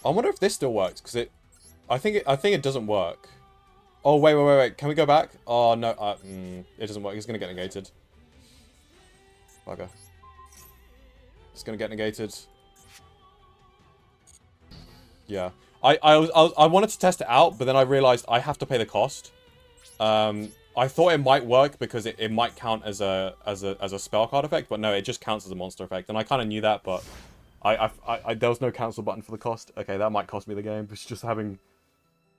I wonder if this still works because I think it doesn't work. Oh wait! Can we go back? Oh no, it doesn't work. It's gonna get negated. Bugger. It's gonna get negated. Yeah, I wanted to test it out, but then I realized I have to pay the cost. I thought it might work because it might count as a spell card effect, but no, it just counts as a monster effect, and I kind of knew that, but. There was no cancel button for the cost. Okay, that might cost me the game. It's just having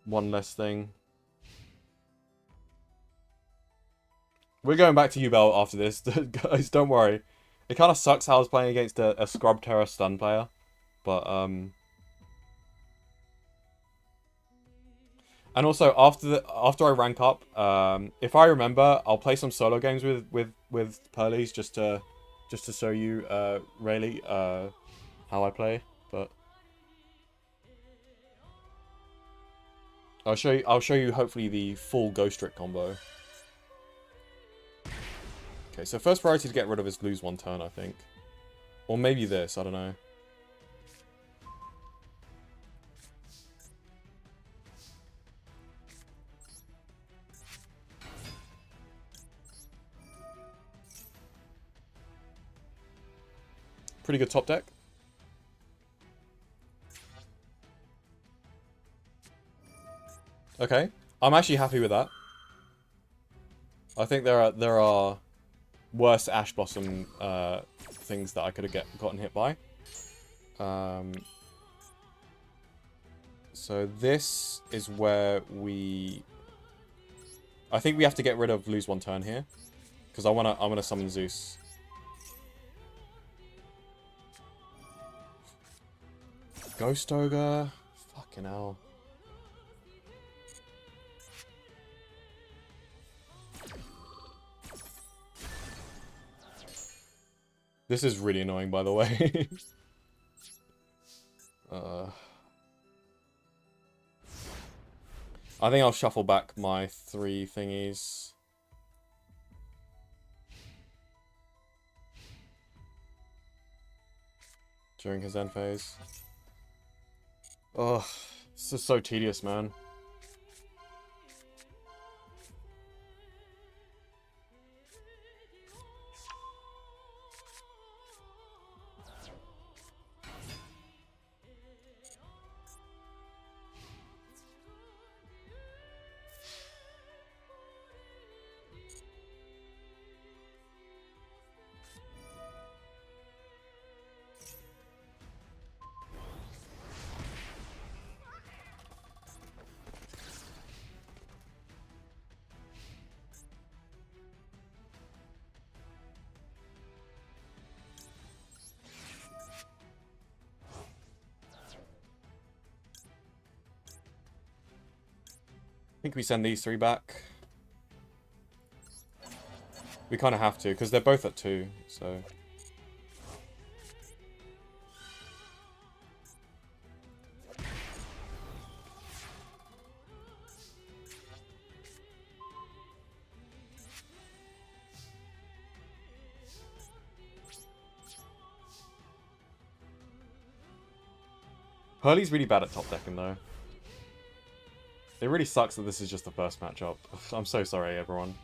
one less thing. We're going back to Yubel after this, guys. Don't worry. It kind of sucks how I was playing against a Scrub Terror stun player, but and also after I rank up, if I remember, I'll play some solo games with Pearlies just to show you really how I play, but I'll show you hopefully the full Ghost Trick combo. Okay, so first priority to get rid of is lose one turn, I think. Or maybe this, I don't know. Pretty good top deck. Okay. I'm actually happy with that. I think there are worse Ash Blossom things that I could have gotten hit by. So this is where we... I think we have to get rid of lose one turn here. Because I wanna summon Zeus. Ghost Ogre. Fucking hell. This is really annoying, by the way. I think I'll shuffle back my 3 thingies. During his end phase. Ugh, this is so tedious, man. I think we send these 3 back. We kind of have to, because they're both at 2, so... Hurley's really bad at top decking, though. It really sucks that this is just the first matchup. I'm so sorry, everyone.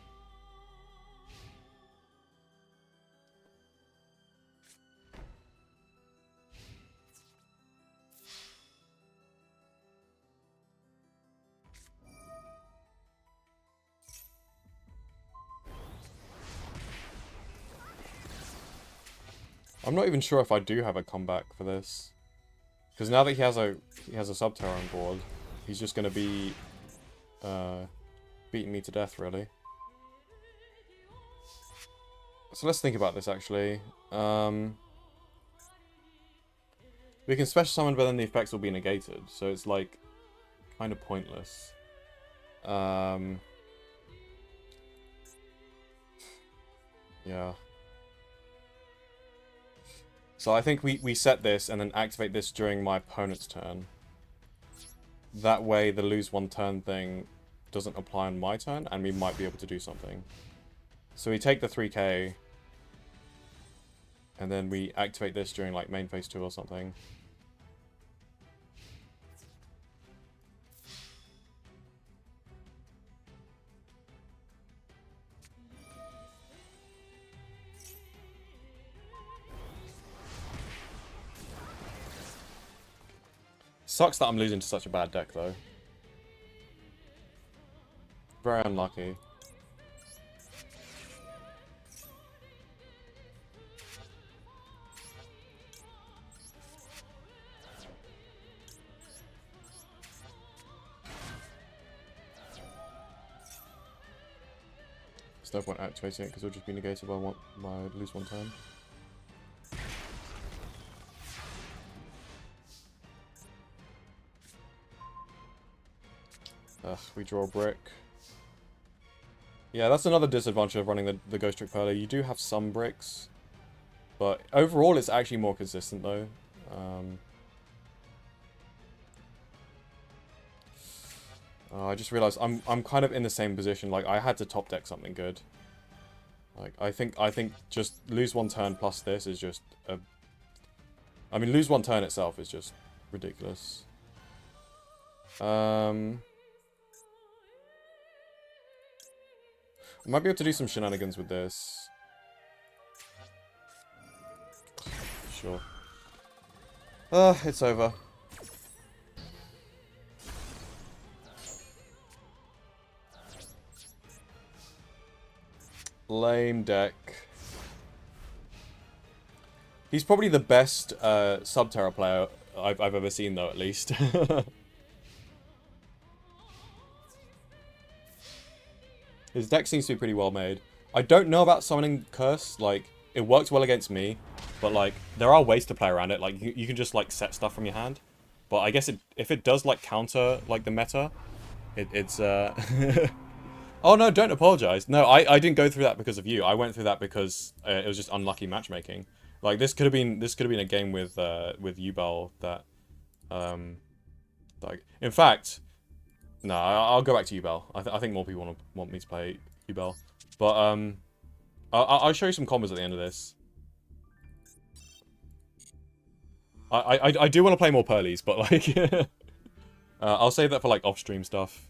I'm not even sure if I do have a comeback for this. Because now that he has a Subterror on board, he's just going to be beating me to death, really. So let's think about this, actually. We can special summon, but then the effects will be negated. So it's, like, kind of pointless. Yeah. So I think we set this and then activate this during my opponent's turn. That way the lose 1 turn thing doesn't apply on my turn, and we might be able to do something. So we take the 3k, and then we activate this during like main phase 2 or something. Sucks that I'm losing to such a bad deck, though. Very unlucky. There's no point activating it because it'll just be negated by lose 1 turn. We draw a brick. Yeah, that's another disadvantage of running the Ghost Trick Pearler. You do have some bricks, but overall it's actually more consistent, though. I just realized I'm kind of in the same position. Like, I had to top deck something good. Like, I think just lose 1 turn plus this is just a... I mean, lose 1 turn itself is just ridiculous. I might be able to do some shenanigans with this. Sure. It's over. Lame deck. He's probably the best Subterra player I've ever seen, though, at least. His deck seems to be pretty well made. I don't know about summoning Curse. Like, it works well against me, but, like, there are ways to play around it. Like, you can just, like, set stuff from your hand. But I guess if it does, like, counter, like, the meta, it's Oh, no, don't apologize. No, I didn't go through that because of you. I went through that because it was just unlucky matchmaking. Like, this could have been a game with Yubel that, like, in fact, no, I'll go back to Yubel. I think more people want me to play Yubel. But, I'll show you some combos at the end of this. I do want to play more Pearlies, but, like, I'll save that for, like, off-stream stuff.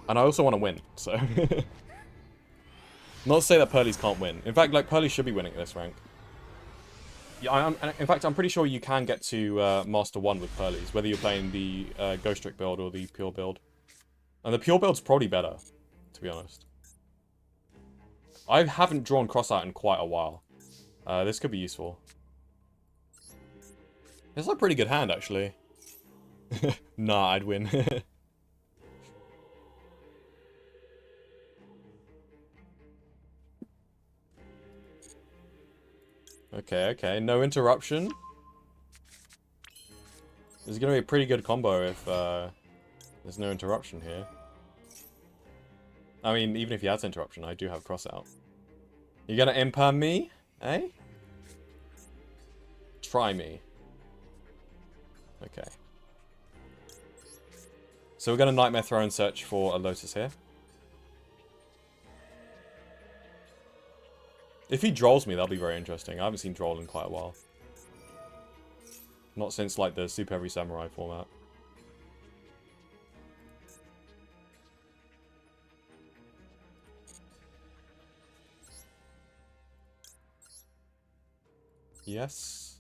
And I also want to win, so... Not to say that Pearlies can't win. In fact, like, Pearlies should be winning at this rank. Yeah, in fact, I'm pretty sure you can get to Master 1 with Pearlies, whether you're playing the Ghost Trick build or the Pure build. And the Pure build's probably better, to be honest. I haven't drawn Crossout in quite a while. This could be useful. It's a pretty good hand, actually. Nah, I'd win. Okay, no interruption. This is going to be a pretty good combo if there's no interruption here. I mean, even if he has interruption, I do have Crossout. You're going to imperm me? Eh? Try me. Okay. So we're going to Nightmare Throne search for a Lotus here. If he drolls me, that'll be very interesting. I haven't seen droll in quite a while. Not since, like, the Super Heavy Samurai format. Yes.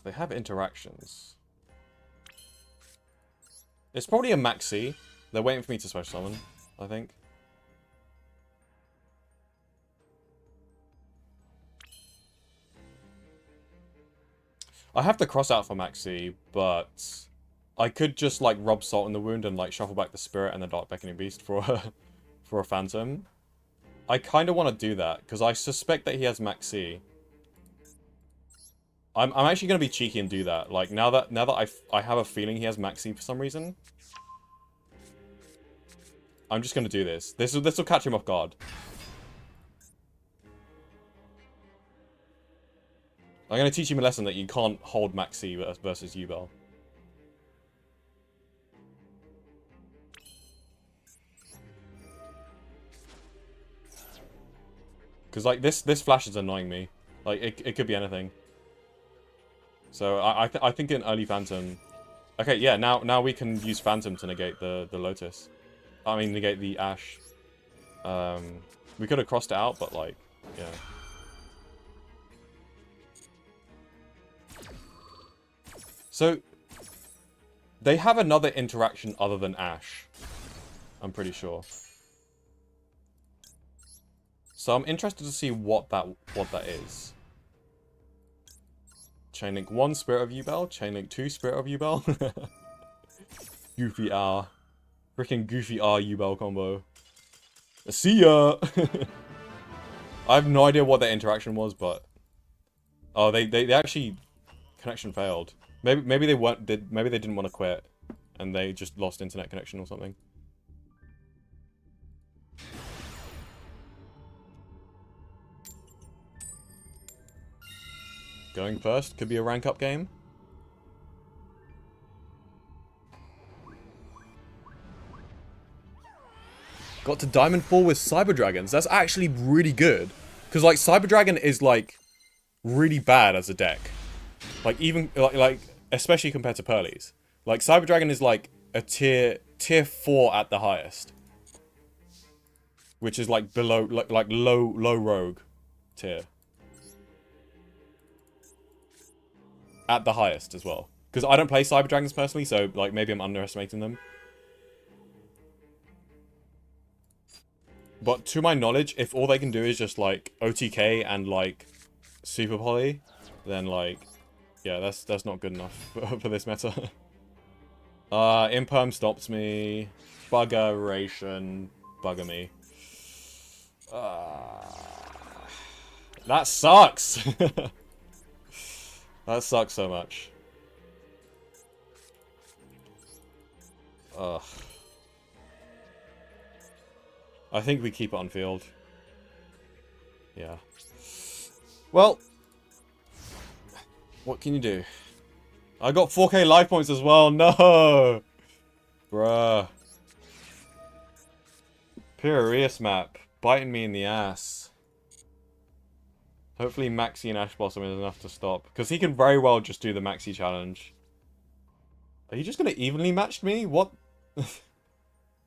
They have interactions. It's probably a maxi. They're waiting for me to special summon, I think. I have the Crossout for maxi, but I could just, like, rub Salt in the Wound and, like, shuffle back the Spirit and the Dark Beckoning Beast for a Phantom. I kind of want to do that, because I suspect that he has maxi. I'm actually going to be cheeky and do that. Like, now that I have a feeling he has maxi for some reason, I'm just going to do this. This will catch him off guard. I'm going to teach him a lesson that you can't hold maxi versus Yubel. Because, like, this flash is annoying me. Like, it could be anything. So, I think an early Phantom... Okay, yeah, now we can use Phantom to negate the Lotus. I mean, negate the Ash. We could have crossed it out, but, like, yeah. So, they have another interaction other than Ash. I'm pretty sure. So I'm interested to see what that is. Chainlink 1, Spirit of Yubel. Chainlink 2, Spirit of Yubel. Goofy R. Freaking Goofy R Yubel combo. See ya! I have no idea what that interaction was, but... Oh, they actually... Connection failed. Maybe they weren't... Maybe they didn't want to quit. And they just lost internet connection or something. Going first. Could be a rank up game. Got to Diamond 4 with Cyber Dragons. That's actually really good. Because, like, Cyber Dragon is, like, really bad as a deck. Like, even, like especially compared to Pearlies. Like, Cyber Dragon is, like, a tier 4 at the highest. Which is, like, below, like low rogue tier. at the highest as well. Because I don't play Cyber Dragons personally, so like maybe I'm underestimating them. But to my knowledge, if all they can do is just like OTK and like Super Poly, then like, yeah, that's not good enough for this meta. Imperm stops me. Buggeration. Bugger me. That sucks! That sucks so much. Ugh. I think we keep it on field. Yeah. Well. What can you do? I got 4k life points as well. No! Bruh. Pyrrheus map. Biting me in the ass. Hopefully Maxi and Ash Blossom is enough to stop. Because he can very well just do the Maxi challenge. Are you just going to evenly match me? What?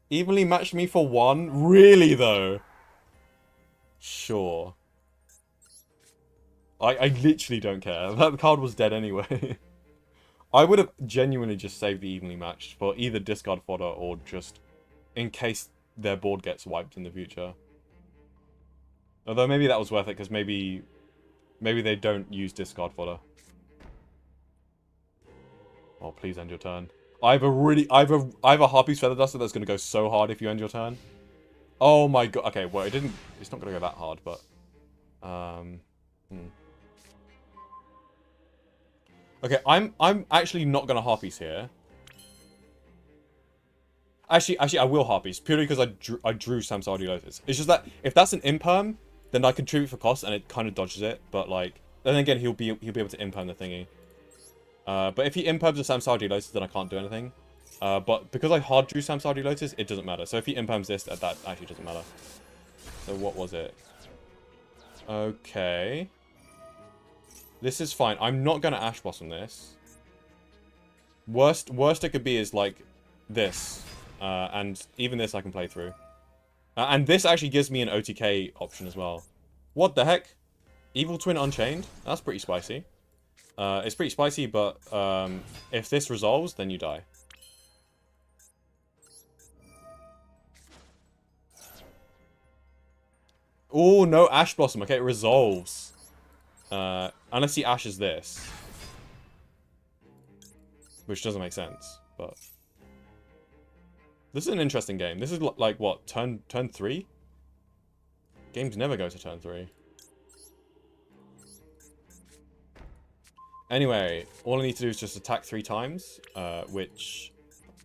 Evenly match me for 1? Really, though? Sure. I literally don't care. That card was dead anyway. I would have genuinely just saved the evenly matched for either discard fodder or just in case their board gets wiped in the future. Although maybe that was worth it because maybe they don't use discard fodder. Oh, please end your turn. I have a Harpy's Feather Duster that's gonna go so hard if you end your turn. Oh my god. Okay, well it's not gonna go that hard, but Okay, I'm actually not gonna Harpies here. Actually, I will Harpies purely because I drew Samsara Lotus. It's just that if that's an imperm, then I contribute for cost and it kind of dodges it. But like, then again, he'll be able to imperm the thingy. But if he imperms a Samsara Lotus, then I can't do anything. But because I hard drew Samsara Lotus, it doesn't matter. So if he imperms this, that actually doesn't matter. So what was it? Okay. This is fine. I'm not gonna Ash Blossom this. Worst it could be is like this. And even this I can play through. And this actually gives me an OTK option as well. What the heck? Evil Twin Unchained? That's pretty spicy. It's pretty spicy, but if this resolves, then you die. Oh, no Ash Blossom. Okay, it resolves. Unless he ashes this. Which doesn't make sense, but... This is an interesting game. This is like, what, turn 3? Games never go to turn 3. Anyway, all I need to do is just attack 3 times, which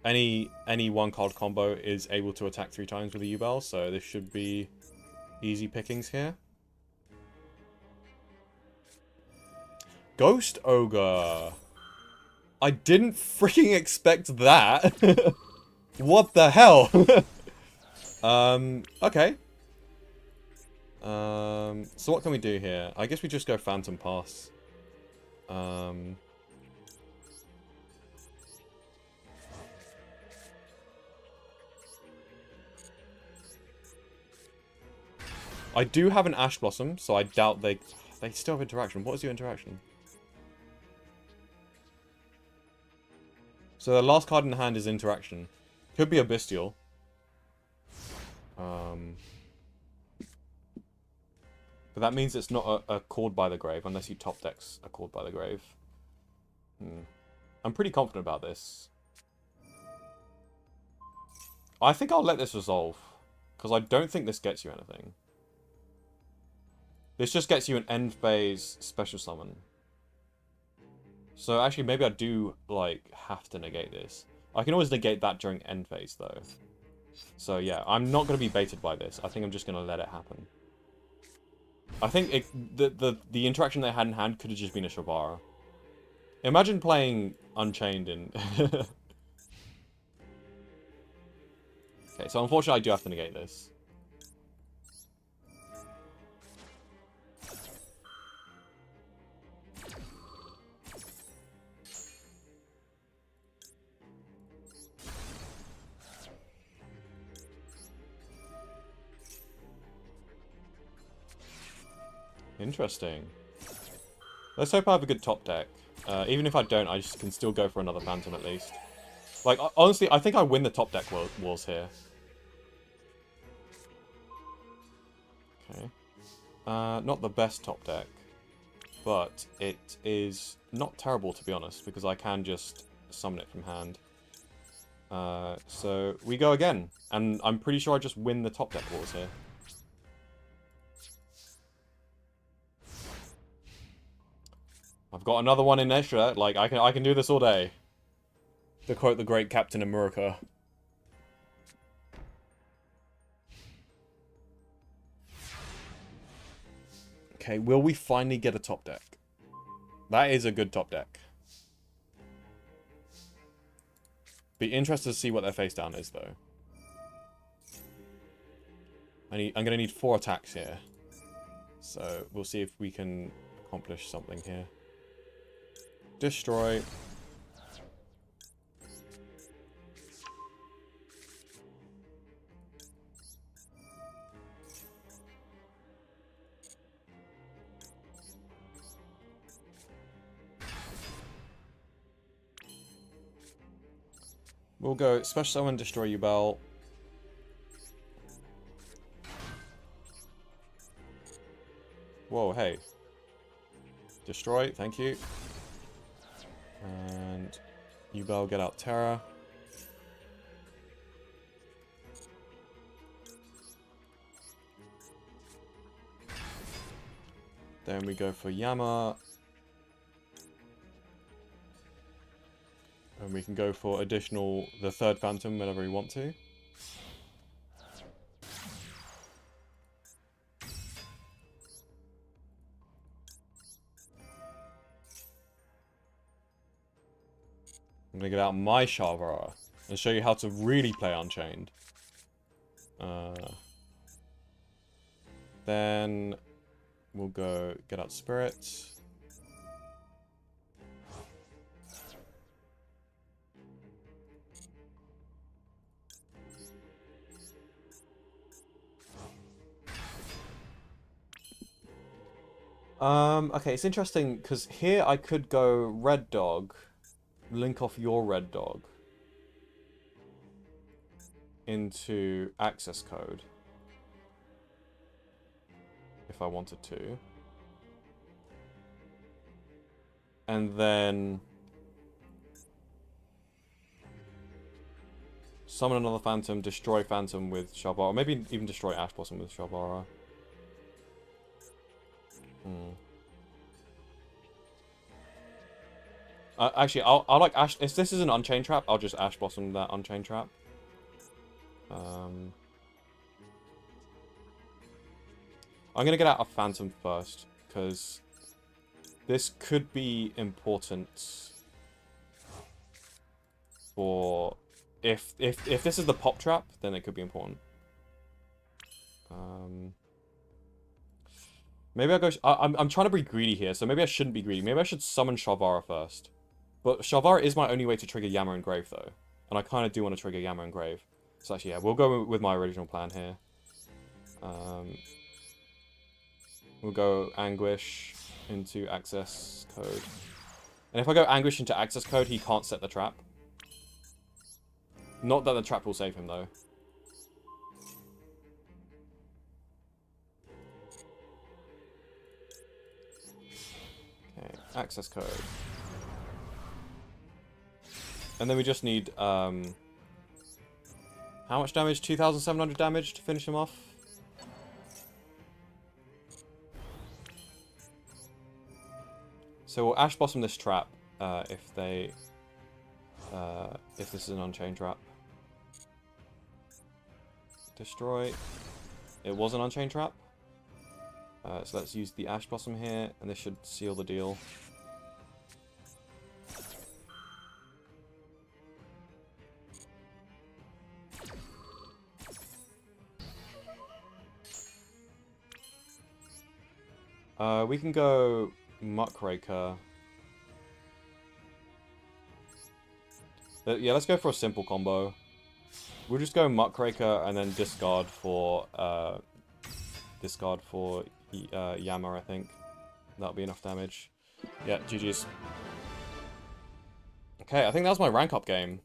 any one card combo is able to attack 3 times with a Yubel, so this should be easy pickings here. Ghost Ogre. I didn't freaking expect that. What the hell? Okay. So what can we do here? I guess we just go Phantom Pass. I do have an Ash Blossom, so I doubt they still have interaction. What is your interaction? So the last card in the hand is interaction. Could be a Bestial. But that means it's not a Chord by the Grave, unless you top decks a Chord by the Grave. I'm pretty confident about this. I think I'll let this resolve, because I don't think this gets you anything. This just gets you an end phase special summon. So actually, maybe I do, like, have to negate this. I can always negate that during end phase, though. So yeah, I'm not going to be baited by this. I think I'm just going to let it happen. I think the interaction they had in hand could have just been a Shabara. Imagine playing Unchained in... Okay, so unfortunately I do have to negate this. Interesting. Let's hope I have a good top deck. Even if I don't, I just can still go for another Phantom at least. Like, honestly, I think I win the top deck wars here. Okay. Not the best top deck, but it is not terrible, to be honest, because I can just summon it from hand. So we go again, and I'm pretty sure I just win the top deck wars here. I've got another one in extra. Like, I can do this all day. To quote the great Captain America. Okay, will we finally get a top deck? That is a good top deck. Be interested to see what their face down is, though. I'm gonna need 4 attacks here. So, we'll see if we can accomplish something here. Destroy. We'll go Special Summon, Destroy Yubel. Whoa, hey. Destroy, thank you. And Yubel, get out Terra. Then we go for Yama. And we can go for additional, the third Phantom whenever we want to. I'm gonna get out my Shavara and show you how to really play Unchained. Then we'll go get out Spirit. Okay, it's interesting because here I could go Red Dog, link off your Red Dog into access code if I wanted to. And then summon another Phantom, destroy Phantom with Shavara, maybe even destroy Ash Blossom with Shavara. Actually, I'll like Ash. If this is an Unchained Trap, I'll just Ash Blossom that Unchained Trap. I'm gonna get out a Phantom first because this could be important for if this is the pop trap, then it could be important. Maybe I go. I'm trying to be greedy here, so maybe I shouldn't be greedy. Maybe I should summon Shavara first. But Shavara is my only way to trigger Yama and Grave, though. And I kind of do want to trigger Yama and Grave. So actually, yeah, we'll go with my original plan here. We'll go Anguish into access code. And if I go Anguish into access code, he can't set the trap. Not that the trap will save him, though. Okay, access code. And then we just need, how much damage? 2,700 damage to finish him off. So we'll Ash Blossom this trap, if this is an Unchained Trap. Destroy. It was an Unchained Trap. So let's use the Ash Blossom here, and this should seal the deal. We can go Muckraker. Yeah, let's go for a simple combo. We'll just go Muckraker and then discard for Yama, I think. That'll be enough damage. Yeah, GG's. Okay, I think that was my rank up game.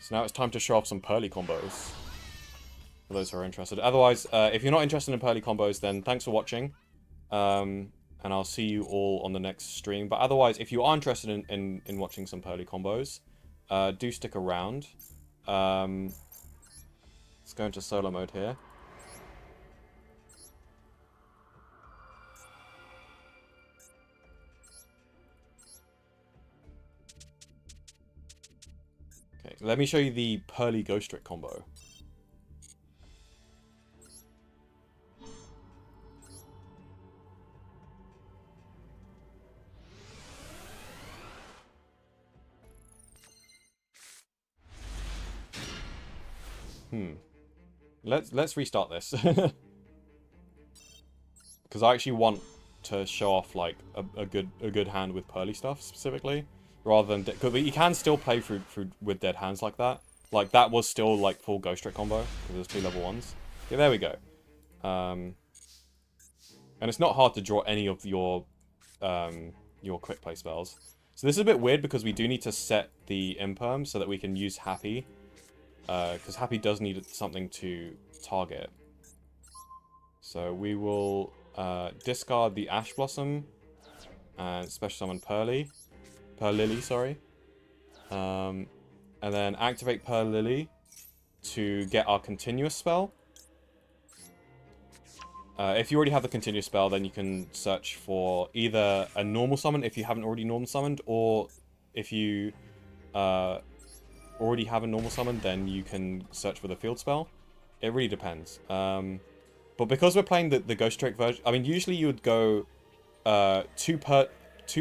So now it's time to show off some Pearly combos. For those who are interested. Otherwise, if you're not interested in Pearly combos, then thanks for watching. And I'll see you all on the next stream. But otherwise, if you are interested in watching some Pearly combos, do stick around. Let's go into solo mode here. Okay, let me show you the Pearly Ghost Trick combo. Let's restart this. Because I actually want to show off like a good hand with Pearly stuff specifically. Rather than... Because you can still play through with dead hands like that. Like, that was still, like, full Ghost Trick combo. Because there's 2 level 1s. Yeah, there we go. And it's not hard to draw any of your quick play spells. So this is a bit weird because we do need to set the imperm so that we can use Happy. Because Happy does need something to target. So we will discard the Ash Blossom. And special summon Pearlily, sorry. And then activate Pearlily to get our continuous spell. If you already have the continuous spell, then you can search for either a normal summon if you haven't already normal summoned, or if you already have a normal summon, then you can search for the field spell. It really depends. But because we're playing the Ghost Trick version, I mean, usually you would go two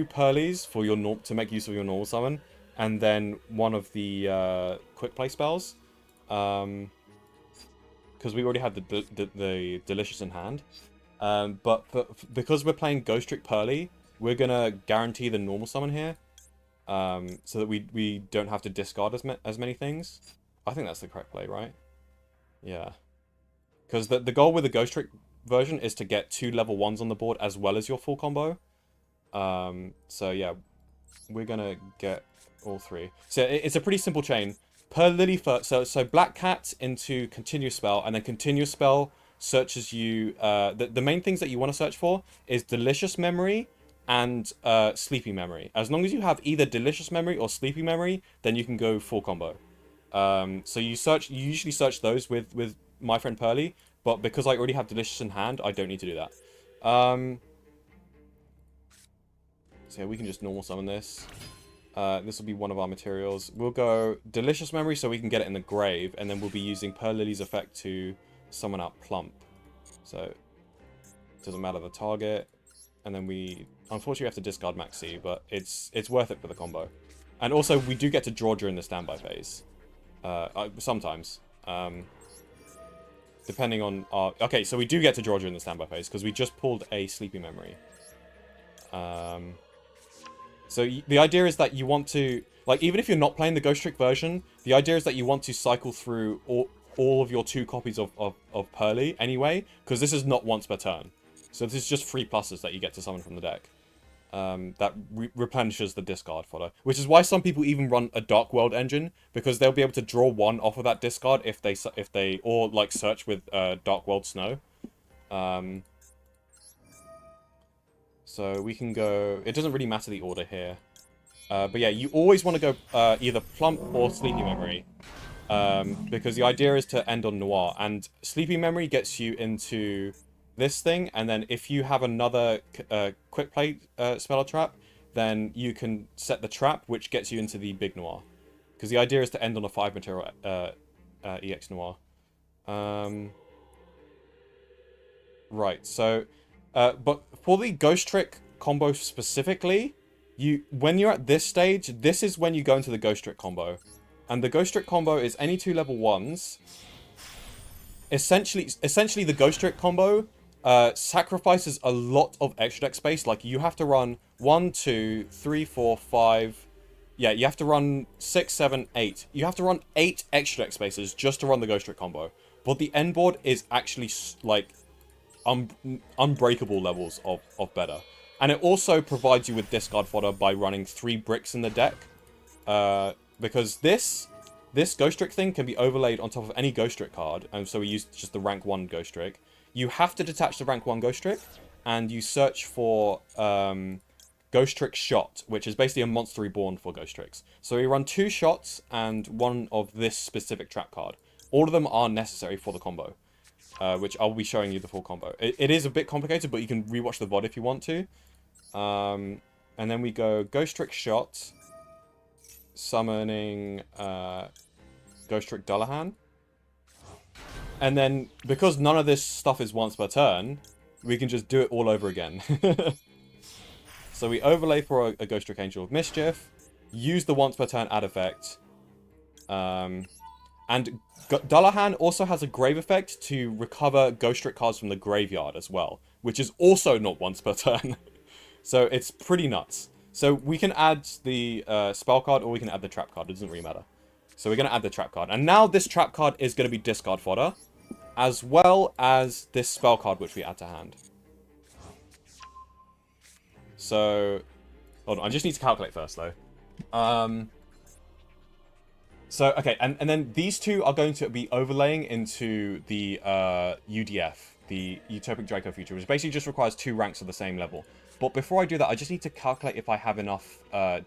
Pearlies for your to make use of your normal summon, and then one of the quick play spells, because we already had the Delicious in hand. But because we're playing Ghost Trick Pearly, we're gonna guarantee the normal summon here, so that we don't have to discard as many things. I think that's the correct play, right? Yeah, because the goal with the Ghost Trick version is to get 2 level 1s on the board as well as your full combo. So yeah, we're gonna get all 3. So it's a pretty simple chain. Pearlily first, so Black Cat into Continuous Spell, and then Continuous Spell searches you, the main things that you want to search for is Delicious Memory and Sleepy Memory. As long as you have either Delicious Memory or Sleepy Memory, then you can go full combo. So you usually search those with my friend Pearly, but because I already have Delicious in hand, I don't need to do that. So yeah, we can just normal summon this. This will be one of our materials. We'll go Delicious Memory so we can get it in the grave, and then we'll be using Pearlily's effect to summon out Plump. So, it doesn't matter the target. And then we, unfortunately, have to discard Maxi, but it's worth it for the combo. And also, we do get to draw during the standby phase. Sometimes. Depending on our... Okay, so we do get to draw during the standby phase, because we just pulled a Sleepy Memory. So the idea is that you want to, like, even if you're not playing the Ghost Trick version, the idea is that you want to cycle through all of your 2 copies of Pearly anyway, because this is not once per turn. So this is just 3 pluses that you get to summon from the deck. That replenishes the discard fodder, which is why some people even run a Dark World engine, because they'll be able to draw 1 off of that discard if they or like search with Dark World Snow. So we can go... It doesn't really matter the order here. But yeah, you always want to go either Plump or Sleepy Memory. Because the idea is to end on Noir. And Sleepy Memory gets you into this thing. And then if you have another quick play spell or trap, then you can set the trap, which gets you into the Big Noir. Because the idea is to end on a 5 material EX Noir. Right, so... but for the Ghost Trick combo specifically, when you're at this stage, this is when you go into the Ghost Trick combo. And the Ghost Trick combo is any 2 level 1s. Essentially the Ghost Trick combo sacrifices a lot of extra deck space. Like, you have to run 1, 2, 3, 4, 5... Yeah, you have to run 6, 7, 8. You have to run 8 extra deck spaces just to run the Ghost Trick combo. But the end board is actually, like... unbreakable levels of better. And it also provides you with discard fodder by running 3 bricks in the deck. Because this Ghost Trick thing can be overlaid on top of any Ghost Trick card. And so we used just the rank 1 Ghost Trick. You have to detach the rank 1 Ghost Trick. And you search for Ghost Trick Shot, which is basically a monster reborn for Ghost Tricks. So we run 2 shots and 1 of this specific trap card. All of them are necessary for the combo. Which I'll be showing you the full combo. It is a bit complicated, but you can rewatch the VOD if you want to. And then we go Ghost Trick Shot, summoning Ghost Trick Dullahan. And then, because none of this stuff is once per turn, we can just do it all over again. So we overlay for a Ghost Trick Angel of Mischief, use the once per turn add effect, and Dullahan also has a grave effect to recover Ghost Trick cards from the graveyard as well, which is also not once per turn. So it's pretty nuts. So we can add the spell card or we can add the trap card. It doesn't really matter. So we're going to add the trap card. And now this trap card is going to be discard fodder, as well as this spell card which we add to hand. So, hold on. I just need to calculate first, though. So, okay, and then these two are going to be overlaying into the UDF, the Utopic Draco feature, which basically just requires 2 ranks of the same level. But before I do that, I just need to calculate if I have enough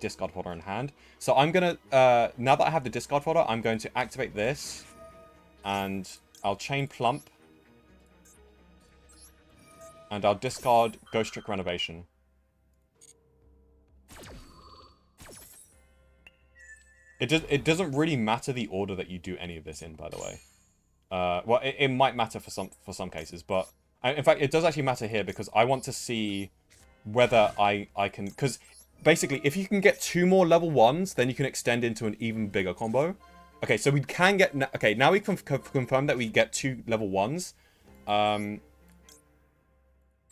discard fodder in hand. So I'm going to, now that I have the discard fodder, I'm going to activate this, and I'll chain Plump, and I'll discard Ghost Trick Renovation. It doesn't really matter the order that you do any of this in, by the way. Well, it might matter for some cases, but in fact, it does actually matter here because I want to see whether I can, because basically, if you can get 2 more level 1s, then you can extend into an even bigger combo. Okay, so we can get, okay, now we can confirm that we get 2 level 1s.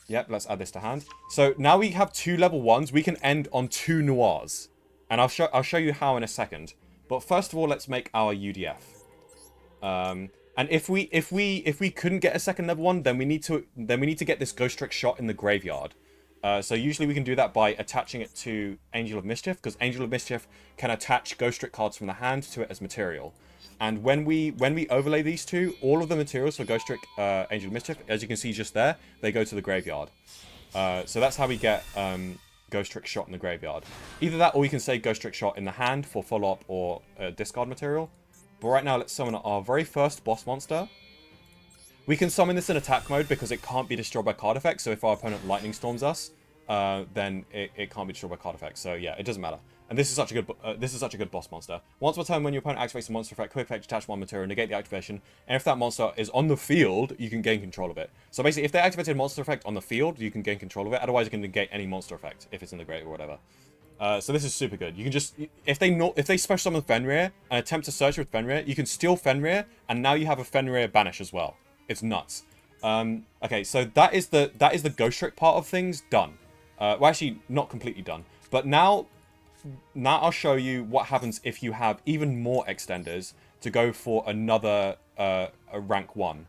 Yep, let's add this to hand. So now we have 2 level 1s, we can end on 2 noirs. And I'll show you how in a second. But first of all, let's make our UDF. And if we couldn't get a second level 1, then we need to get this Ghost Trick Shot in the graveyard. So usually we can do that by attaching it to Angel of Mischief, because Angel of Mischief can attach Ghost Trick cards from the hand to it as material. And when we overlay these two, all of the materials for Ghost Trick Angel of Mischief, as you can see just there, they go to the graveyard. So that's how we get Ghost Trick Shot in the graveyard. Either that, or we can say Ghost Trick Shot in the hand for follow-up or discard material. But right now, let's summon our very first boss monster. We can summon this in attack mode because it can't be destroyed by card effects. So if our opponent Lightning Storms us, then it can't be destroyed by card effects. So yeah, it doesn't matter. And this is such a good boss monster. Once per turn, when your opponent activates a monster effect, quick effect, detach 1 material, negate the activation. And if that monster is on the field, you can gain control of it. So basically, if they activated a monster effect on the field, you can gain control of it. Otherwise, you can negate any monster effect if it's in the grave or whatever. So this is super good. You can just, if they special summon Fenrir and attempt to search with Fenrir, you can steal Fenrir, and now you have a Fenrir banish as well. It's nuts. Okay, so that is the Ghost Trick part of things done. Well, actually, not completely done. But now I'll show you what happens if you have even more extenders to go for another a rank 1.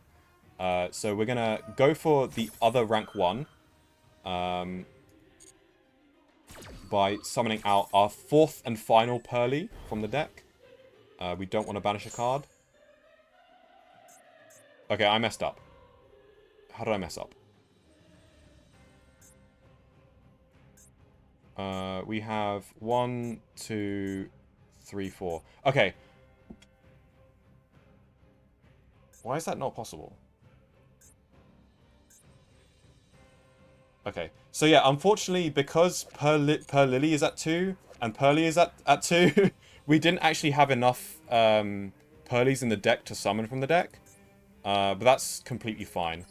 So we're gonna go for the other rank 1 by summoning out our 4th and final Pearly from the deck. We don't want to banish a card. Okay, I messed up. How did I mess up? We have 1, 2, 3, 4. Okay. Why is that not possible? Okay. So yeah, unfortunately, because Lily is at 2 and Pearly is at 2, we didn't actually have enough Pearlies in the deck to summon from the deck. But that's completely fine.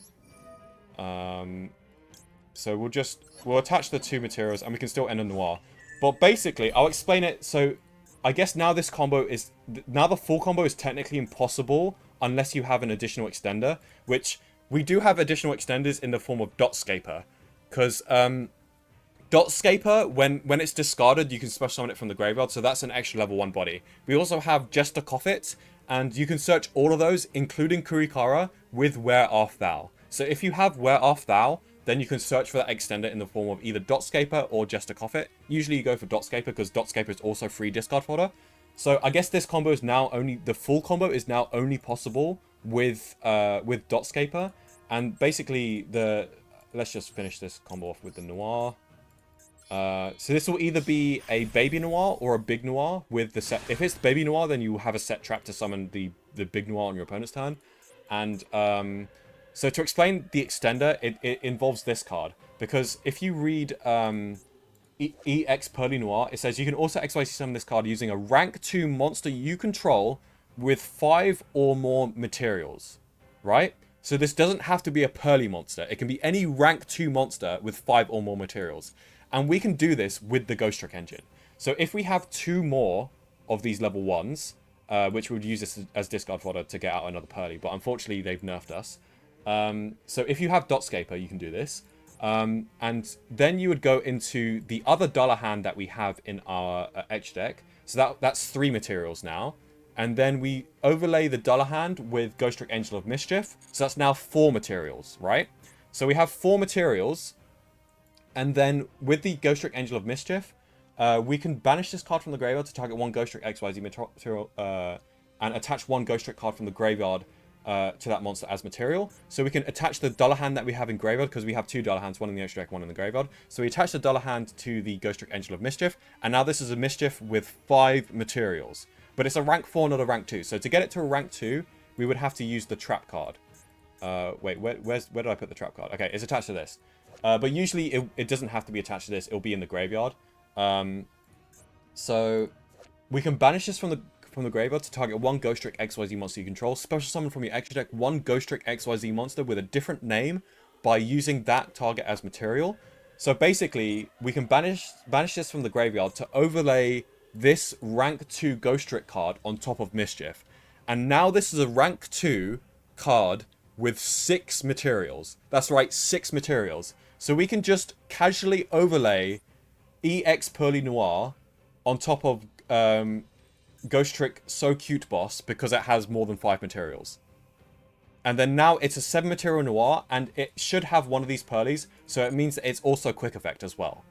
So we'll attach the 2 materials and we can still end on Noir. But basically, I'll explain it. So I guess now this combo is, now the full combo is technically impossible unless you have an additional extender, which we do have additional extenders in the form of Dotscaper. Because Dotscaper, when it's discarded, you can special summon it from the graveyard. So that's an extra level 1 body. We also have Jester Coffet, and you can search all of those, including Kurikara, with Where Art Thou. So if you have Where Art Thou, then you can search for that extender in the form of either Dotscaper or Jester Coffet. Usually you go for Dotscaper because Dotscaper is also free discard fodder. So I guess this combo is now only, the full combo is now only possible with Dotscaper. And basically let's just finish this combo off with the Noir. So this will either be a Baby Noir or a Big Noir with the set. If it's Baby Noir, then you have a set trap to summon the Big Noir on your opponent's turn. And so to explain the extender, it involves this card. Because if you read EX Pearly Noir, it says you can also XYZ summon this card using a rank 2 monster you control with 5 or more materials. Right? So this doesn't have to be a Pearly monster. It can be any rank 2 monster with 5 or more materials. And we can do this with the Ghost Trick engine. So if we have 2 more of these level 1s, which we would use this as discard fodder to get out another Pearly, but unfortunately they've nerfed us. So if you have Dotscaper, you can do this. And then you would go into the other Dullahan that we have in our Edge deck. So that's 3 materials now. And then we overlay the Dullahan with Ghost Trick Angel of Mischief. So that's now 4 materials, right? So we have 4 materials. And then with the Ghost Trick Angel of Mischief, we can banish this card from the graveyard to target 1 Ghost Trick XYZ material and attach 1 Ghost Trick card from the graveyard to that monster as material. So we can attach the Dullahan that we have in graveyard because we have 2 Dullahans, 1 in the extra deck, 1 in the graveyard. So we attach the Dullahan to the Ghost Trick Angel of Mischief. And now this is a Mischief with 5 materials. But it's a rank 4, not a rank 2. So to get it to a rank 2, we would have to use the trap card. Wait, where did I put the trap card? Okay, it's attached to this. But usually it doesn't have to be attached to this. It'll be in the graveyard. So we can banish this from the graveyard to target 1 Ghost Trick XYZ monster you control. Special summon from your extra deck 1 Ghost Trick XYZ monster with a different name by using that target as material. So basically, we can banish this from the graveyard to overlay this rank 2 Ghost Trick card on top of Mischief. And now this is a rank 2 card with 6 materials. That's right, 6 materials. So we can just casually overlay EX Pearly Noir on top of Ghost Trick So Cute Boss because it has more than 5 materials. And then now it's a 7 material Noir and it should have one of these Pearlies. So it means that it's also quick effect as well.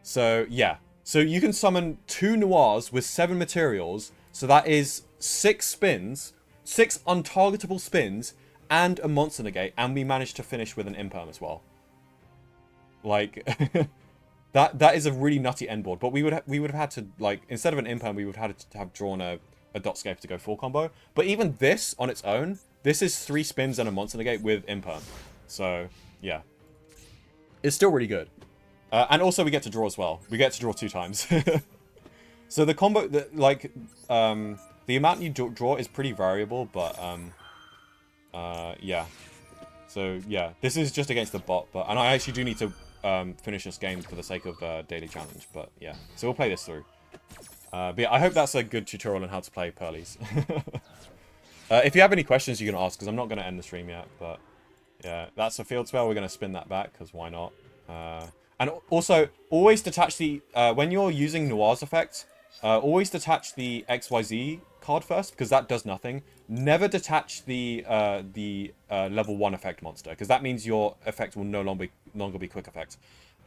So yeah. So you can summon 2 Noirs with 7 materials. So that is 6 spins, 6 untargetable spins, and a monster negate, and we managed to finish with an imperm as well. Like that is a really nutty end board. But we would have had to, like, instead of an imperm, we would have had to have drawn a Dotscape to go full combo. But even this on its own, this is 3 spins and a monster negate with imperm. So yeah, it's still really good. And also we get to draw as well. We get to draw 2 times. So the combo, the amount you draw is pretty variable, but yeah. So yeah, this is just against the bot, and I actually do need to finish this game for the sake of daily challenge. But yeah, so we'll play this through. But yeah, I hope that's a good tutorial on how to play Pearlies. If you have any questions, you can ask, because I'm not going to end the stream yet. But yeah, that's a field spell. We're going to spin that back because why not? And also, always detach the when you're using Noir's effect. Always detach the XYZ card first, because that does nothing. Never detach the level 1 effect monster, because that means your effect will no longer be quick effect.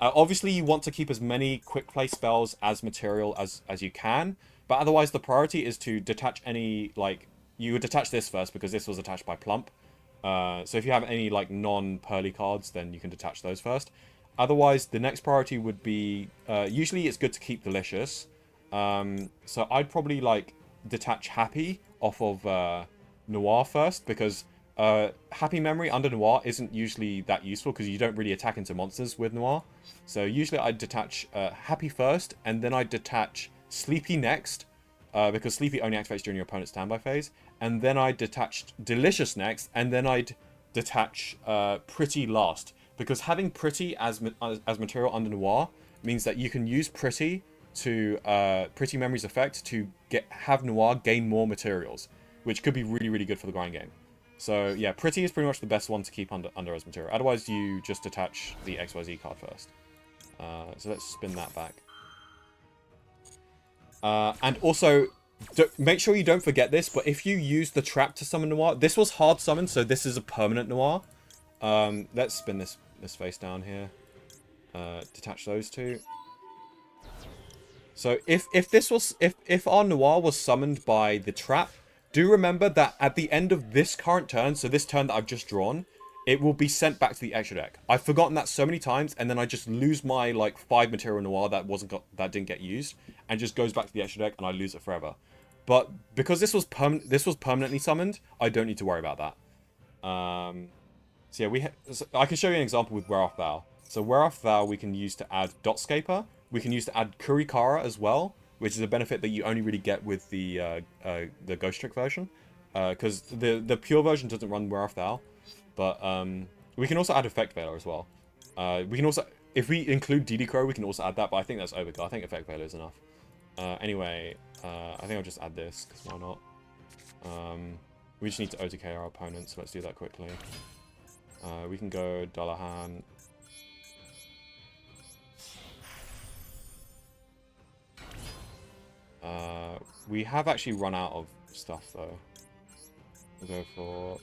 Obviously, you want to keep as many quick play spells as material as you can, but otherwise the priority is to detach any, like, you would detach this first, because this was attached by Plump. So if you have any, like, non-Pearly cards, then you can detach those first. Otherwise, the next priority would be, usually it's good to keep Delicious. So I'd probably, like, detach Happy off of Noir first, because Happy Memory under Noir isn't usually that useful, because you don't really attack into monsters with Noir. So usually I'd detach Happy first, and then I'd detach Sleepy next, because Sleepy only activates during your opponent's standby phase. And then I'd detach Delicious next, and then I'd detach Pretty last. Because having Pretty as material under Noir means that you can use Pretty to Pretty Memory's effect to have Noir gain more materials, which could be really, really good for the grind game. So yeah, Pretty is pretty much the best one to keep under as material. Otherwise, you just detach the XYZ card first. So let's spin that back. And also, make sure you don't forget this, but if you use the trap to summon Noir, this was hard summon, so this is a permanent Noir. Let's spin this this face down here. Detach those two. So if our Noir was summoned by the trap, do remember that at the end of this current turn, so this turn that I've just drawn, it will be sent back to the extra deck. I've forgotten that so many times, and then I just lose my like 5 material Noir that didn't get used, and just goes back to the extra deck, and I lose it forever. But because this was permanently summoned, I don't need to worry about that. So yeah, I can show you an example with Wear Off Vow. So Wear Off Vow we can use to add Dotscaper. We can use to add Kurikara as well, which is a benefit that you only really get with the Ghost Trick version. Because the pure version doesn't run Wear Off Vow. But we can also add Effect Veiler as well. We can also, if we include DD Crow, we can also add that, but I think that's overkill. I think Effect Veiler is enough. Anyway, I think I'll just add this, because why not? We just need to OTK our opponent, so let's do that quickly. We can go Dullahan. We have actually run out of stuff, though. We'll go for...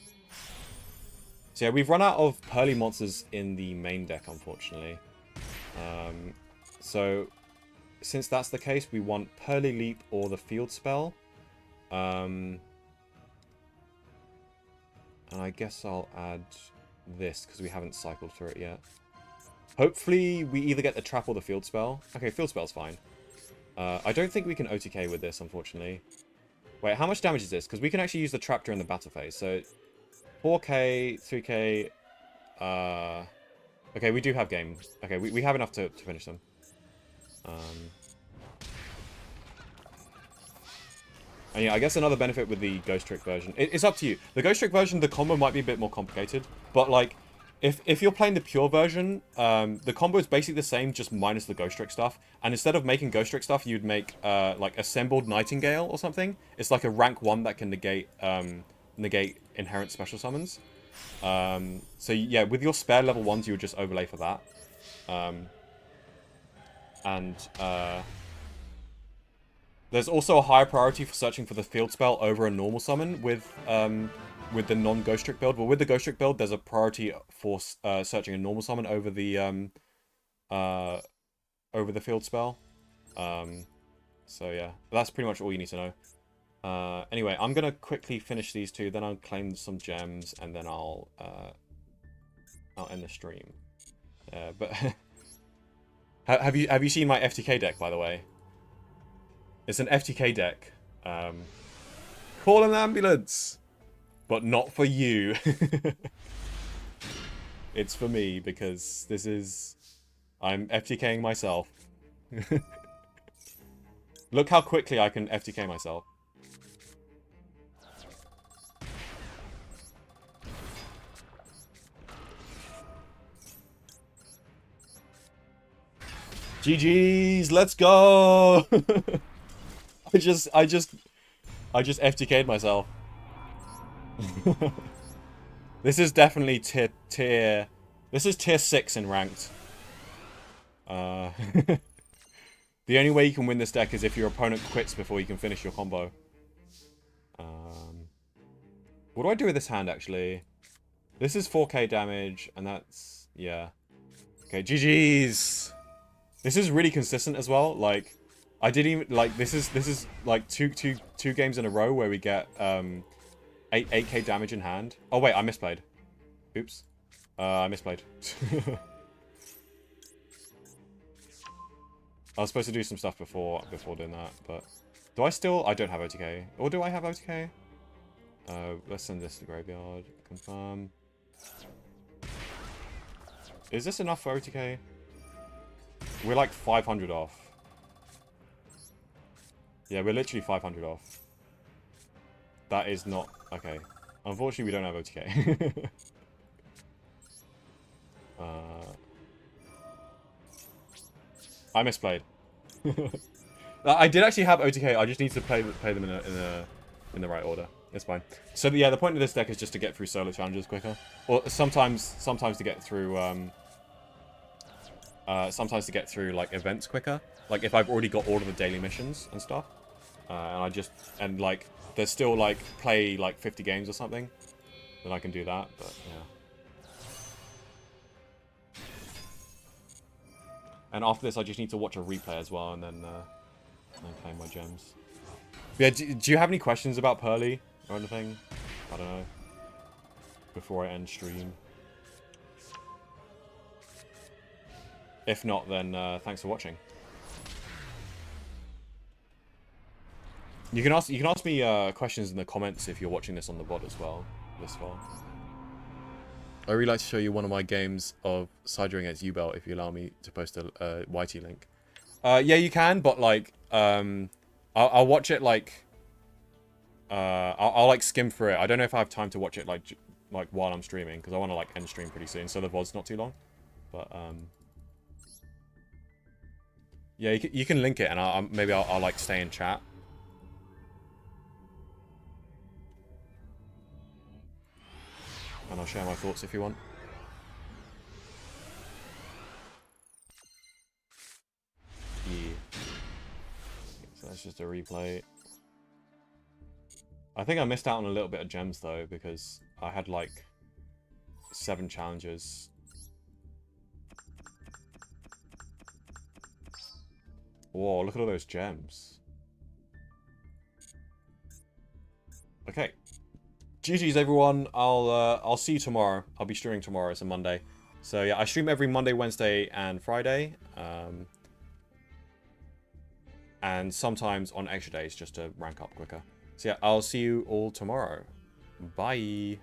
So yeah, we've run out of Pearly monsters in the main deck, unfortunately. So, since that's the case, we want Pearly Leap or the Field Spell. And I guess I'll add this, because we haven't cycled through it yet. Hopefully, we either get the Trap or the Field Spell. Okay, Field Spell's fine. I don't think we can OTK with this, unfortunately. Wait, how much damage is this? Because we can actually use the Trap during the battle phase. So, 4k, 3k... okay, we do have game. Okay, we have enough to finish them. And yeah, I guess another benefit with the Ghost Trick version... It's up to you. The Ghost Trick version, the combo might be a bit more complicated. But, like, if you're playing the pure version, the combo is basically the same, just minus the Ghost Trick stuff. And instead of making Ghost Trick stuff, you'd make, like, Assembled Nightingale or something. It's like a rank 1 that can negate inherent special summons. So, yeah, with your spare level 1s, you would just overlay for that. There's also a higher priority for searching for the field spell over a normal summon with the non-Ghost Trick build. But with the Ghost Trick build, there's a priority for searching a normal summon over the field spell. So yeah, that's pretty much all you need to know. Anyway, I'm gonna quickly finish these two, then I'll claim some gems, and then I'll end the stream. But have you seen my FTK deck, by the way? It's an FTK deck. Call an ambulance! But not for you. It's for me, because this is... I'm FTKing myself. Look how quickly I can FTK myself. GG's, let's go! I just FTK'd myself. This is definitely this is tier 6 in ranked. The only way you can win this deck is if your opponent quits before you can finish your combo. What do I do with this hand, actually? This is 4k damage, and that's... yeah. Okay, GG's! This is really consistent as well, like... I didn't even, like, this is like two games in a row where we get 8k damage in hand. Oh wait, I misplayed. Oops. I misplayed. I was supposed to do some stuff before doing that, but do I still? I don't have OTK. Or do I have OTK? Let's send this to the graveyard. Confirm. Is this enough for OTK? We're like 500 off. Yeah, we're literally 500 off. That is not... okay. Unfortunately, we don't have OTK. I misplayed. I did actually have OTK. I just need to play them in the right order. It's fine. So yeah, the point of this deck is just to get through solo challenges quicker, or sometimes to get through like events quicker. Like if I've already got all of the daily missions and stuff, and like there's still like play like 50 games or something, then I can do that. But And after this, I just need to watch a replay as well, and then play my gems. Yeah, do you have any questions about Pearly or anything? I don't know. Before I end stream. If not, then thanks for watching. You can ask me questions in the comments if you're watching this on the VOD as well. This far. I really like to show you one of my games of Sidering against Yubel if you allow me to post a YT link. Yeah, you can, but like, I'll watch it like, I'll like skim through it. I don't know if I have time to watch it like while I'm streaming because I want to like end stream pretty soon, so the VOD's not too long. But yeah, you can link it, and maybe I'll like stay in chat. And I'll share my thoughts if you want. Yeah. So that's just a replay. I think I missed out on a little bit of gems though, because I had like 7 challenges. Whoa, look at all those gems. Okay. GG's everyone. I'll see you tomorrow. I'll be streaming tomorrow. It's a Monday. So yeah, I stream every Monday, Wednesday, and Friday. And sometimes on extra days just to rank up quicker. So yeah, I'll see you all tomorrow. Bye.